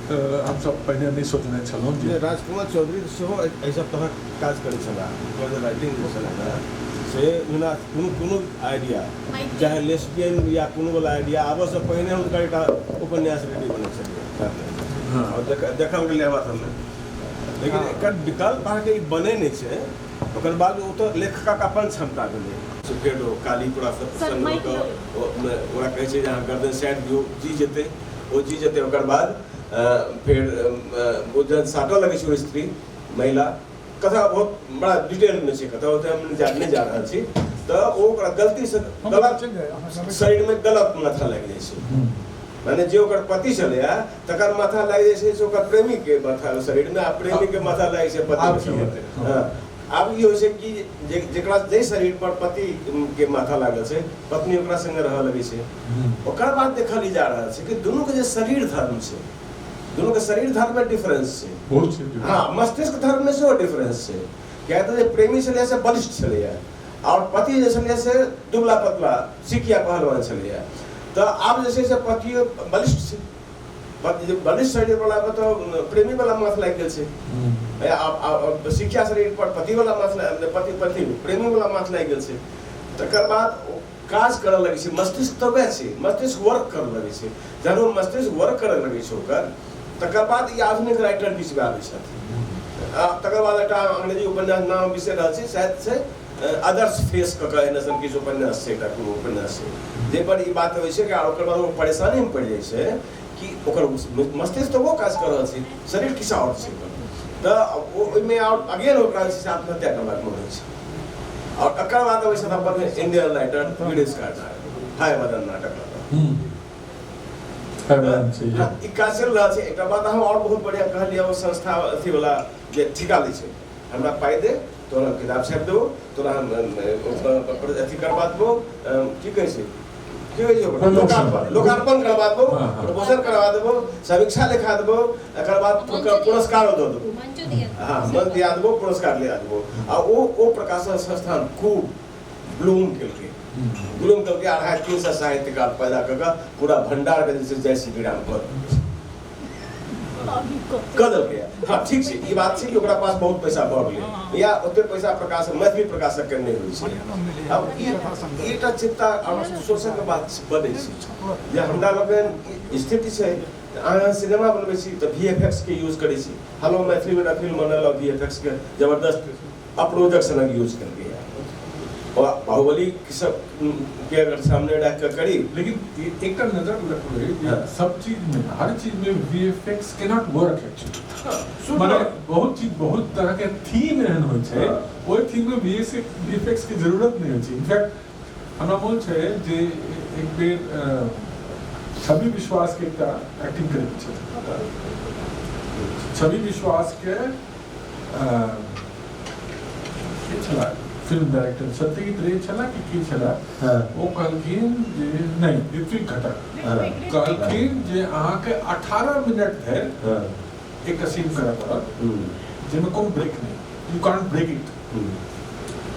हम सब पहले नहीं सोचने छलहुँ जे राजकुमार चौधरी सेहो ऐसा तरह काज करै छला राइटिंग छला से बिना कोनो आइडिया चाहे लेस्बियन या कोनो वाला आइडिया आबऽ से पहिने हुनकर एकटा उपन्यास रेडी बनै छलै और देखल गेलै बात हमें लेकिन एकर विकल्प अहाँके ई बनै नहि छै ओकर बाद ओ तऽ लेखकक अपन क्षमता भेलै फेर ओ काली पूरा प्रसन्न ओकरा कहै छै जे अहाँ गर्दन साइड दियौ जी जेतै ओकर बाद फिर वो जब साटो लगे छै स्त्री महिला कथा बहुत बड़ा डिटेल में छै कथा होते हम जानने जा रहल छी तो ओकरा गलती से गलत शरीर में गलत माथा लग जाय छै माने जे ओकर पति छले तकर माथा लग जाय छै ओकर प्रेमी के माथा शरीर में आ प्रेमी के माथा लग छै पति के अब ई होइ छै कि जेकरा जे शरीर पर पति के माथा लागल छै पत्नी ओकरा संगे रह लगे छै ओकर बाद देखल जा रहल छै कि दुनू के जे शरीर धर्म छै दोनों के शरीर धर्म में डिफरेंस है हाँ मस्तिष्क धर्म में से डिफरेंस है क्या तो प्रेमी छले से बलिष्ठ छले और पति जे छले से दुबला पतला सिकिया पहलवान छले तो आब जैसे से पति बलिष्ठ छै पति बलिष्ठ शरीर वाला तो प्रेमी वाला माथ लाग गेल छै अब सिकिया शरीर पर पति वाला माथ पति प्रेमी वाला माथ लाग गेल छै तकर बाद काज करऽ लगे छै मस्तिष्क तो वैसे छै मस्तिष्क वर्क करऽ लगे छै जब वो मस्तिष्क वर्क करऽ लगे छै ओकर तकर बाद ई आधुनिक राइटर बीच में आबै छथिन तकर बाद एकटा अंग्रेजी उपन्यास नाम बिसरि रहल छै शायद छै अदर्स फेस कऽ एहन सन किछु उपन्यास छै एकटा कोनो उपन्यास छै जे पर ई बात होइ छै कि ओकर बाद वो परेशानी में पड़ि जाइ छै कि ओकर मस्तिष्क तो वो काज कर रहल छै शरीर किछु आओर छै तऽ ओहिमे अगेन ओकरा जे छै आत्महत्या करबाक मोन होइ छै और एकर बाद अबै छथिन अपन इंडियन राइटर गिरीश कार्नाड हाय मदन नाटक चल रहा है एक बात हम और बहुत बढ़िया कहलिए वो संस्था अथी वाला जे ठिका लै छै हमरा पाई दे तोरा किताब छाप देबो तोरा हम अथी करबा देबो की कहै छै की होइ छै लोकार्पण करबा देबो प्रपोजल करबा देबो समीक्षा लिखा देबो एकर बाद पुरस्कार दऽ देबो हां मंच दिया देबो पुरस्कार ले देबो आ ओ प्रकाशन संस्थान खूब ब्लूम केलकै दुनू मिलके 250-300 साहित्यकार पैदा करके पूरा भंडार के जैसे जय श्री राम कर देलकै। हाँ ठीक छै, ई बात छै कि ओकरा पास बहुत पैसा भऽ गेलै या ओते पैसा प्रकाशक मैथिली प्रकाशक के नहि होइ छै। अब ई एकटा चिंता और शोषण के बात बनै छै जे हमरा लगन स्थिति छै अहाँ सिनेमा बनबै छी तऽ VFX के यूज करै छी। हालो मैथिली में फिल्म बनल और VFX के जबरदस्त अप्रोजक सनक यूज करके और बाहुबली सब के अगर सामने रख कर करी, लेकिन एक नजर रखो सब चीज में, हर चीज में VFX कैनॉट वर्क एक्चुअली। माने बहुत चीज बहुत तरह के थीम एहन होइ छै, ओइ थीम में VFX के जरूरत नहीं होइ छै। इनफैक्ट हमरा मोन छै जे एक बेर छवि विश्वास के एकटा एक्टिंग करैत छै, छवि विश्वास के के छला फिल्म डायरेक्टर सत्यजीत रे छला कि छला, वो कहलखिन जे नहीं ऋत्विक घटक कहलखिन जे अहाँ के 18 मिनट धरि एक सीन करऽ पड़त जिसमें कोई ब्रेक नहीं, यू कांट ब्रेक इट।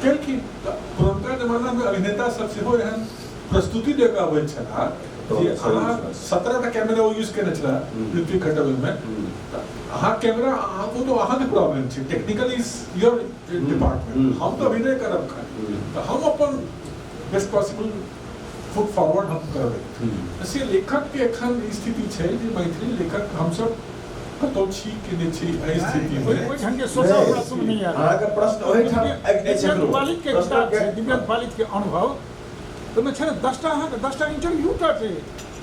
कहलखिन पुरनका जमाना में अभिनेता सब सेहो एहन प्रस्तुति दे के अबै छला जे अहाँ 17टा कैमरा यूज केने छला ऋत्विक घटक में। अहाँ कैमरा वो तो अहाँ के प्रॉब्लम छै, टेक्निकल इज योर डिपार्टमेंट, हम तो अभिनय करब खाली, तो हम अपन बेस्ट पॉसिबल फुट फॉरवर्ड हम करबै। ऐसे लेखक के एखन स्थिति छै जे मैथिली लेखक हम सब कतौ छी कि नहि छी एहि स्थिति में ओहि ढंग के सोचा हमरा सुन नहीं आ अहाँ के प्रश्न ओहि ठाम दिव्यांग पालित के किताब छै, दिव्यांग पालित के अनुभव तो में छै 10टा अहाँ के 10टा इंटरव्यू टा छै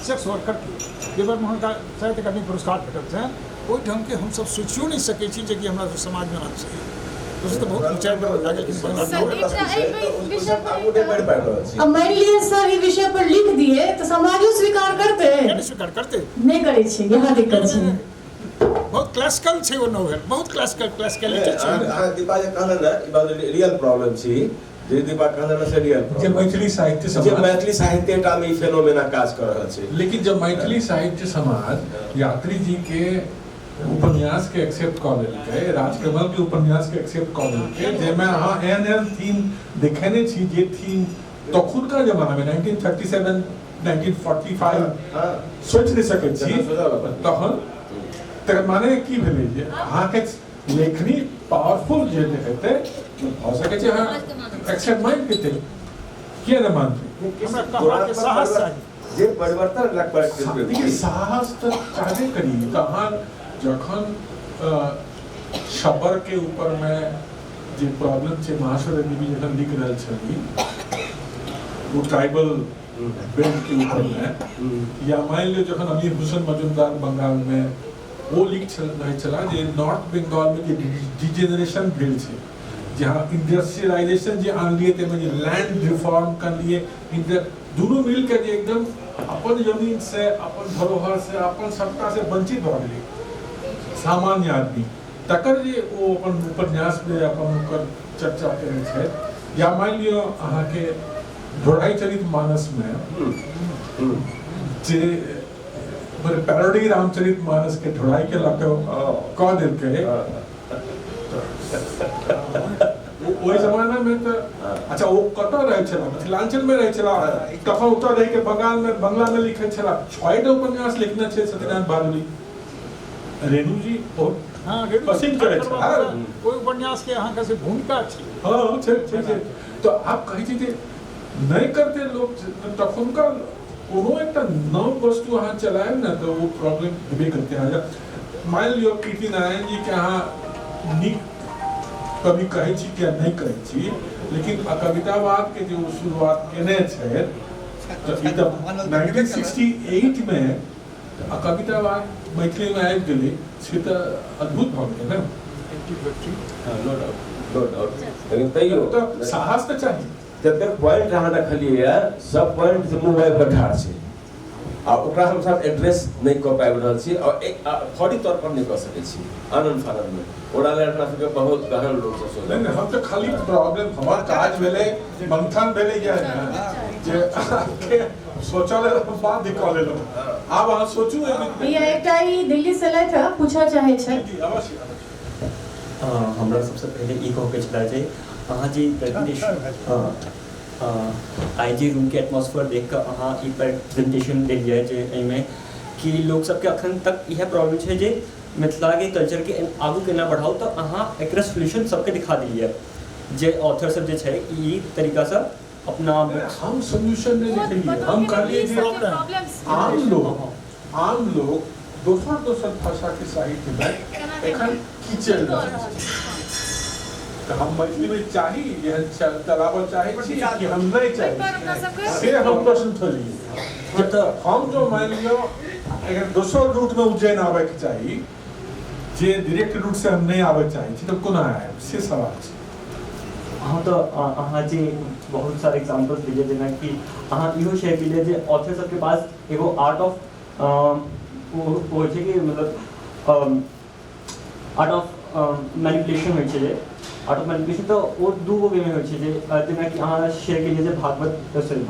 सेक्स वर्कर के देवर मोहन का साहित्य अकादमी पुरस्कार भेटल छै। ओहि ढंग के हम सब सोचियो नहीं सकै छी जे कि हमरा समाज में आबि सकै, तो तो बहुत ऊंचाई पर लागल। अब मान लिए सर ये विषय पर लिख दिए तो समाजो स्वीकार करते स्वीकार करते नहीं करे छै, यहाँ दिक्कत छै। बहुत क्लासिकल छै वो नोवेल, बहुत क्लासिकलिटी छै। अहाँ दीपा जे कहलन ना ई बात रियल प्रॉब्लम छी, जे दीपा कहलन से रियल जे प्रॉब्लम मैथिली साहित्य जे समाज, मैथिली साहित्य टा में ई फेनोमेना काज कर रहल छै। लेकिन जब मैथिली साहित्य समाज यात्री जी के उपन्यास के एक्सेप्ट कऽ लेलकै, राजकमल के उपन्यास के एक्सेप्ट कऽ लेलकै, जेमे अहाँ एहन थीम देखेने छी जे थीम तखुनका जमाना में 1937 1945 सोचि नहि सकै छी, तहन तकर माने की भेलै जे अहाँ के लेखनी पावरफुल जे हेतै हो सकै छै अहाँ एक्सेप्ट माइंड केते किया न मानते। हमरा कहा के साहस चाही, जे परिवर्तन लग पर देखिए साहस तो चाहे करी तो अहाँ जखन शबर के ऊपर में जे प्रॉब्लम छै महाश्वर देवी जखन लिख रहल छली वो ट्राइबल बेल्ट के ऊपर में, या मान लियो जखन अमीर हुसैन मजूमदार बंगाल में वो लिख रहे छला जे नॉर्थ बंगाल में जे डिजेनरेशन भेल छै, जहाँ इंडस्ट्रियलाइजेशन जे आनलिए ते में जे लैंड रिफॉर्म कर लिए, दोनों मिल के जे एकदम अपन जमीन से अपन धरोहर से अपन सत्ता से वंचित भ गेलै सामान्य आदमी, तकर जे वो अपन उपन्यास में अपन ओकर चर्चा करै छै। या मान लियो अहाँ के ढोढ़ाई चरित मानस में जे बड़े पैरोडी रामचरित मानस के ढोढ़ाई के लके कह देलकै ओहि जमाना में तो अच्छा वो कतऽ रहै छला, मिथिलांचल में रहै छला, तखन ओतऽ रहि के बंगाल में बंगला में लिखै छला। 6टा उपन्यास लिखने छै सत्यनारायण भारती, रेणु जी बहुत हां पसंद करै छै कोई उपन्यास के अहाँ के से भूमिका छै। हां छै तो आप कहै छी जे नहीं करते लोग, तखुनका कोनो एकटा नव वस्तु अहाँ चलाएब ना तो वो प्रॉब्लम हेबे करते हैं। मान लियो कीर्ति नारायण जी के अहाँ नीक कभी कहै छी क्या नहीं कहै छी, लेकिन कवितावाद के जो शुरुआत केने छै तो ई त 1968 में कवितावाद मैथिली में आबि गेलै से तऽ अद्भुत भऽ गेलै ना। नो डाउट लेकिन तैयो तो साहस तऽ चाहिए। जब पॉइंट अहाँ रखलिए सब पॉइंट से मुंह वाइब पर ठाढ़ छै आ ओकरा हम सब एड्रेस नहीं कर पाबि रहल छी और एक फौरी तौर पर नहीं कर सकै छी आनंद फानंद में ओरा ले अपना सबके बहुत गहन लोग से सोच नहीं हम तो खाली प्रॉब्लम हमार काज भेले मंथन भेले या जे के सोचले बात दिखा लेलो आब अहाँ सोचू भैया एकटा ई दिल्ली से ले था पूछा चाहे छै। अवश्य हमरा सबसे पहले ई कह के छला जे अहाँ जी आईजी रूम के एटमॉस्फेयर देख कर अहाँ ई प्रेजेंटेशन देलिए जे एहिमे कि लोग सबके अखन तक यह प्रॉब्लम है जे मिथिला के कल्चर के आगू केना बढ़ाओ तो अहाँ एक सोल्यूशन सबके दिखा दिलिए जे ऑथर सब जे छै ई तरीका से अपना हम सोल्यूशन नहीं देखेंगे, हम कहलिए जे आम लोग दोसर भाषा के साहित्य में एखन की चल रहल छै तो हम मैथिली में चाही एहन चलावल चाहे छी कि हम नहीं चाही से हम प्रश्न थोड़ी तो हम जो मान लियो अगर दोसर रूट में उज्जैन आवे के चाही जे डायरेक्ट रूट से हम नहीं आवे चाही छी तो कोना आए से सवाल छै। हाँ तो अहाँ जी बहुत सारे एग्जाम्पल्स दीजिए जेना कि अहाँ इहो शेयर कीजिए जे ऑथर सबके पास एगो आर्ट ऑफ वो छै कि मतलब आर्ट ऑफ मैनिपुलेशन होइ छै जे आर्ट ऑफ मैनिपुलेशन तो वो दू गो वे में होइ छै जे जेना कि अहाँ शेयर कीजिए जे भागवत सॉरी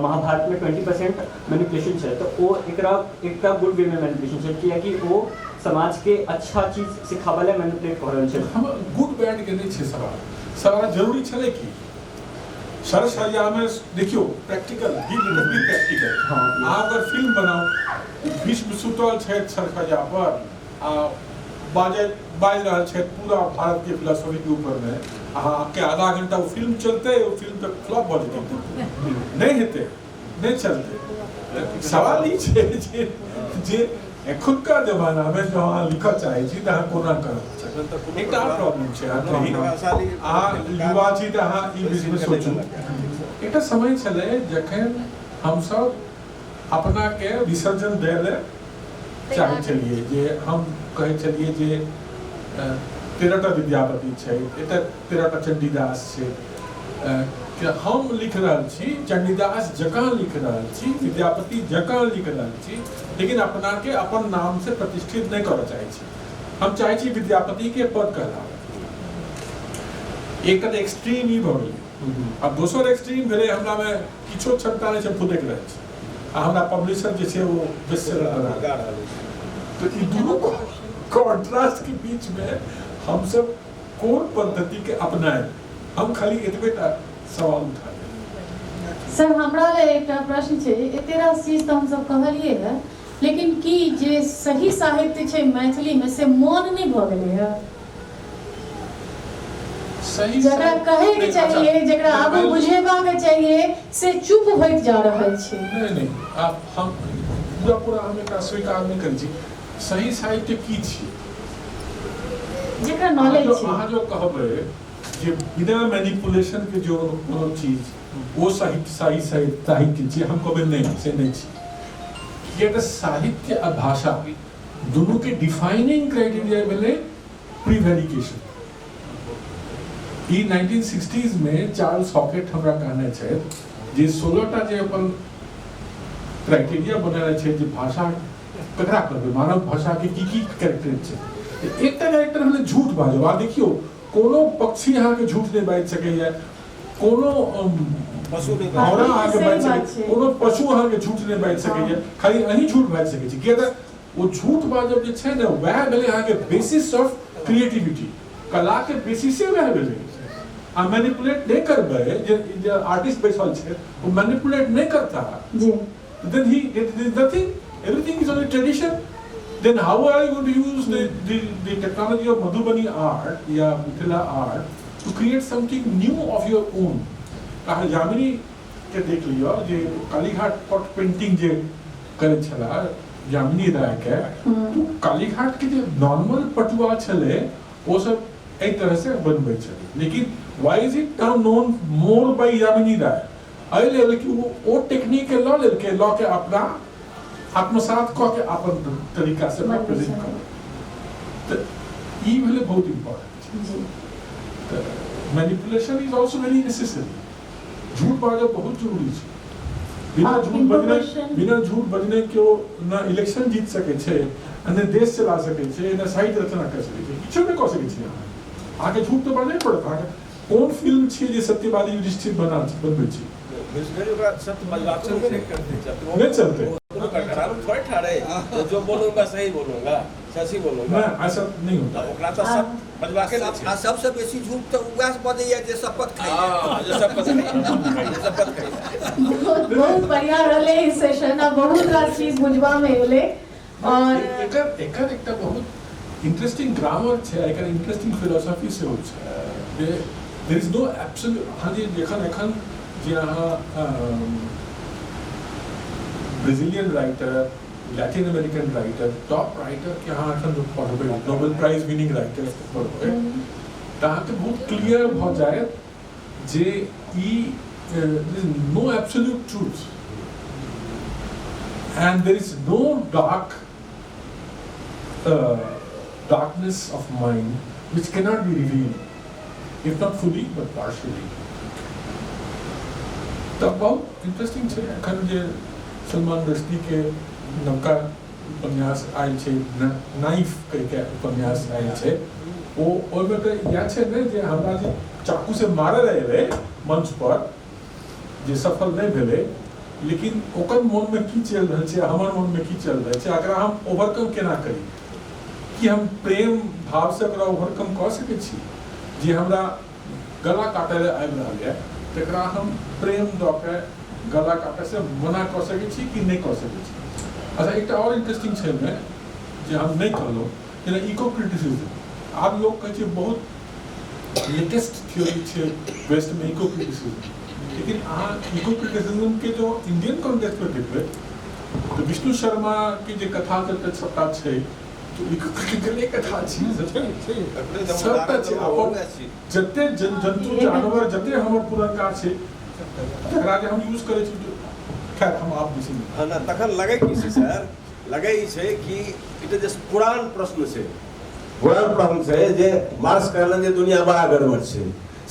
महाभारत में 20% मैनिपुलेशन छै तो वो एकटा गुड वे में मैनिपुलेशन छै कियाकि वो समाज के अच्छा चीज सिखाबै ले मैनिपुलेट भ रहल छै। हम गुड बैड के नहीं छै सवाल जरूरी छले कि सरसरिया में देखियो प्रैक्टिकल प्रैक्टिकल हाँ अगर फिल्म बनाओ विश्व सुतल छै सरसरिया पर बाज रहा है पूरा भारत के फिलोसफी के ऊपर में अहाँ के आधा घंटा वो फिल्म चलते वो फिल्म तक फ्लॉप हो जेते नहीं हेते नहीं चलते सवाल ई छै जे एखुनका जमाना में जो अहाँ लिखऽ चाहै छी तऽ अहाँ कोना करब एकटा प्रॉब्लम छै अहाँ युवा छी तऽ अहाँ ई विषय में सोचू एकटा समय छलै जखन हम सब अपना के विसर्जन दै ले चाहै छलिए जे हम कहै छलिए जे 13टा विद्यापति छै एतऽ 13टा चंडीदास छै कि हम लिख रहल छी चंडीदास जकाँ लिख रहल छी विद्यापति जकाँ लिख रहल छी लेकिन अपना के अपन नाम से प्रतिष्ठित नहीं करऽ चाहै छी हम चाहै छी विद्यापति के पद कहलावे एक एक्सट्रीम ही भऽ गेलै अब दोसर एक्सट्रीम भेलै हमरा में किछो क्षमता नहीं छै फुदैक रहै छै आ हमरा पब्लिशर जे छै वो बेस्टसेलर बना रहल छै तो ई दुनू कॉन्ट्रास्ट के बीच में हम सब कोन पद्धति के अपनाएं हम खाली एतबेटा सवाल उठा सर हमरा ले एकटा प्रश्न छै एते रास चीज तऽ हम सब कहलिए है लेकिन की जे सही साहित्य छै मैथिली में से मौन नहीं भ गेलै है सही जकरा कहे के चाहिए जकरा आगू बुझेबा के चाहिए से चुप होइत जा रहल छै। नहीं आप हम पूरा हम एकरा स्वीकार नहीं करै छी सही साहित्य की छी जकरा नॉलेज छै अहाँ जो कहबै जे बिना मैनिपुलेशन के जो कोनो चीज वो साहित्य साहित्य छी हम कहबै नहीं से नहीं छी ये साहित्य आ भाषा दोनों के डिफाइनिंग क्राइटेरिया भेलै प्रीवेरिकेशन ई 1960s में चार्ल्स हॉकेट हमरा कहने छै जे 16टा जे अपन क्राइटेरिया बनाने छै जे भाषा ककरा कहबै मानव भाषा के की कैरेक्टर छै एकटा कैरेक्टर भेलै झूठ बाजब आ देखियो कोनो पक्षी अहाँ के झूठ नहीं बाजि सकैया कोनो पशु नहीं घोड़ा अहाँ के बाजि सकै कोनो पशु अहाँ के झूठ नहीं बाजि सकैया खाली अहीं झूठ बाजि सकै छी किया तऽ वो झूठ बाजब जे छै ने वएह भेलै अहाँ के बेसिस ऑफ क्रिएटिविटी कला के बेसिसे वएह भेलै आ मैनिपुलेट नहीं करबै जे आर्टिस्ट बैसल छै वो मैनिपुलेट नहीं करता जी then he there's nothing everything is only tradition then how are you going to use the technology of Madhubani art या Mithila art to create something new of your own कहा जामिनी के देख लियो जे कालीघाट पट पेंटिंग जे करे छला जामिनी राय के तो कालीघाट के जे नॉर्मल पटुआ छले वो सब एक तरह से बनबै छले लेकिन why is it now known more by जामिनी राय आई ले कि वो टेक्निक के लॉ के अपना आत्मसात क के अपन तरीका से प्रेजेंट कर तो ई भेले बहुत इंपोर्टेंट जी तो manipulation is also berry necessary झूठ बाजब बहुत जरूरी छै बिना झूठ बजने क्यों ना इलेक्शन जीत सके छै न देश चला सके छै न साहित्य रचना कर सके छै किछो नहीं कर सके छै आगे झूठ तो बाजै पड़त आगे कोन फिल्म छै जे सत्यवादी युधिष्ठिर बनबै छै बेसिकली ओकरा सत्य बजवाक से नहीं चलते। थोड़े ठाड़े तो जो बोलूंगा सही बोलूंगा, सच ही बोलूंगा, नहीं ऐसा नहीं होता। ओकरा तो सब बजवाके ना छै। आ सबसे बेसी झूठ तो वैसे बजैया जे शपथ खाइए। हां, जो शपथ खाइए। बहुत बढ़िया रहले ई सेशन आ बहुत रास चीज बुझबा में एले और एकर एकटा बहुत इंटरेस्टिंग ग्रामर छै, एकर इंटरेस्टिंग फिलोसफी से हो छै जे देयर इज नो एब्सोल्यूट। हां जी, एखन जे अहाँ Brazilian writer, Latin American writer, top writer के अहाँ एखन जो पढ़बै, नोबेल प्राइज विनिंग राइटर के पढ़बै तऽ अहाँके बहुत क्लियर भऽ जायत जे ई no absolute truth and there is no darkness of mind which cannot be revealed, if not fully but partially. तब बहुत इंटरेस्टिंग छै। एखन जे सलमान रश्दी के नवका उपन्यास आयल छै, नाइफ के उपन्यास आयल छै, ओ ओहिमे तऽ इएह छै ने जे हमरा जे चाकू से मारल एलै मंच पर, जे सफल नहि भेलै, लेकिन ओकर मन में की चल रहा है, हमारे मन में की चल रहा है, अगर हम ओवरकम केना करी, कि हम प्रेम भाव से अगर ओवरकम कर सके छी। जे हमरा गला काटे आबि रहा है तकरा हम प्रेम दऽ के गला काटे से मना कर सके छी कि नहीं कर सके छी। अच्छा, एक और इंटरेस्टिंग छै में जे हम नहीं कहलहुँ, जेना इको क्रिटिसिज्म। आब लोग कहै छै बहुत लेटेस्ट थ्योरी छै वेस्ट में इको क्रिटिसिज्म, लेकिन अहाँ इको क्रिटिसिज्म के जो इंडियन कॉन्टेक्स्ट में देखबै तो विष्णु शर्मा की जे कथा सबटा छै, तो इको क्रिटिकल कथा छी, सबटा छै। अपन जते जंतु जानवर जते हमर पुरनका छै तकरा जे हम यूज करै छी, खैर हम आप दिस ना तखन लगे की छै सर, लगे छै कि इट इज पुरान प्रश्न छै, पुरान प्रश्न छै जे मार्क्स कहलन जे दुनिया बड़ा गड़बड़ छै,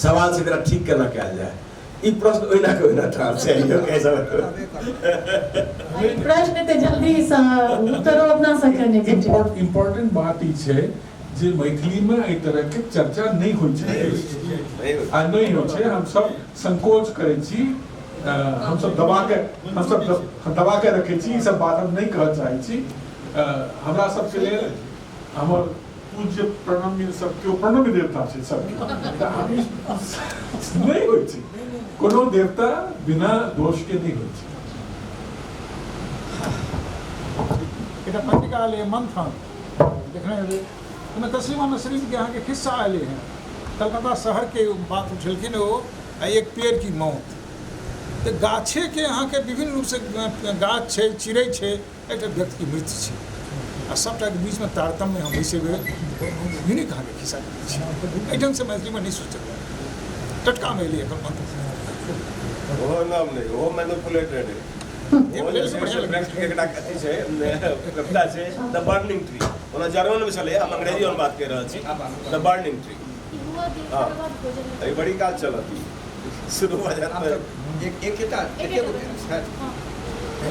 सवाल से एकरा ठीक केना कयल जाय। ई प्रश्न ओहिना के ओहिना ठाढ़ छै, यो कैसा प्रश्न ते जल्दी से उत्तरो अपना सकने के इम्पोर्टेंट बात ई छै जे मैथिली में एहि तरह के चर्चा नहीं होइ छै, आ नहीं होइ छै। हम सब संकोच करै छी, हम सब दबा के रखे छी, ई सब बात हम नहीं कह चाहै छी। हमरा सब के लेल हमर पूज्य प्रणम्य सब के प्रणम्य देवता छै सबके, नहीं होइ छै, कोनो देवता बिना दोष के नहीं होइ छै। एक पत्रिका आले मंथन देखने में तस्लीमा नसरीन के यहाँ के खिस्सा आए हैं। कलकत्ता शहर के बात उठलखिन वो एक पेड़ की मौत, तो गाछे के यहाँ के विभिन्न रूप से गाछ है, चिड़ै है, एक व्यक्ति की मृत्यु है, आ सबटा के बीच में तारतम्य हम वैसे यूनिक कहाँ के खिस्सा एहि ढंग से मैथिली में नहीं सोचल टटका में एलिए वो नाम नहीं, वो मैनिपुलेटेड है। वो जैसे ब्रेक्ट के एकटा कथि छै, कविता छै द बर्निंग ट्री, ओना जर्मन में छलै, हम अंग्रेजी में बात कर रहल छी। द बर्निंग ट्री हां ई बड़ी काज चलत, शुरू हो जात एकटा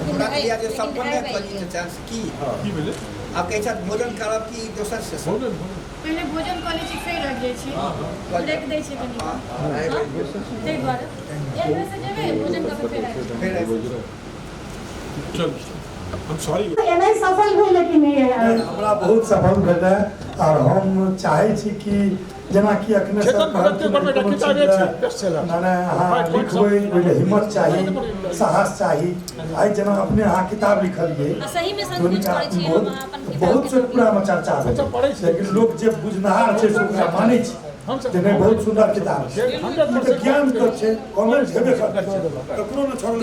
हमरा दिया जे संपन्न कली चांस की भेलै। आप कहै छथि भोजन करब की दोसर से पहले भोजन कऽ लै छी, फेर आबि जाइ छी, ब्रेक दै छै कनि, ताहि दुआरे एक बेर से जेबै भोजन कऽ के फेर आबि जेबै। चल हम सॉरी एना सफल भेल कि नहीं हमरा बहुत सफल भेलै, और हम चाहै छी कि जेना कि अखने सब माने अहाँ लिखबै, ओहिमे हिम्मत चाही, साहस चाही। आइ जेना अपने अहाँ किताब लिखलियै, बहुत से पूरा में चर्चा भेलै, लेकिन लोग जे बुझनहार छै से ओकरा मानै छै जे नहीं बहुत सुंदर किताब छै, ज्ञान तो छै, कमेंट हेबे करतै, ककरो न छोड़ल।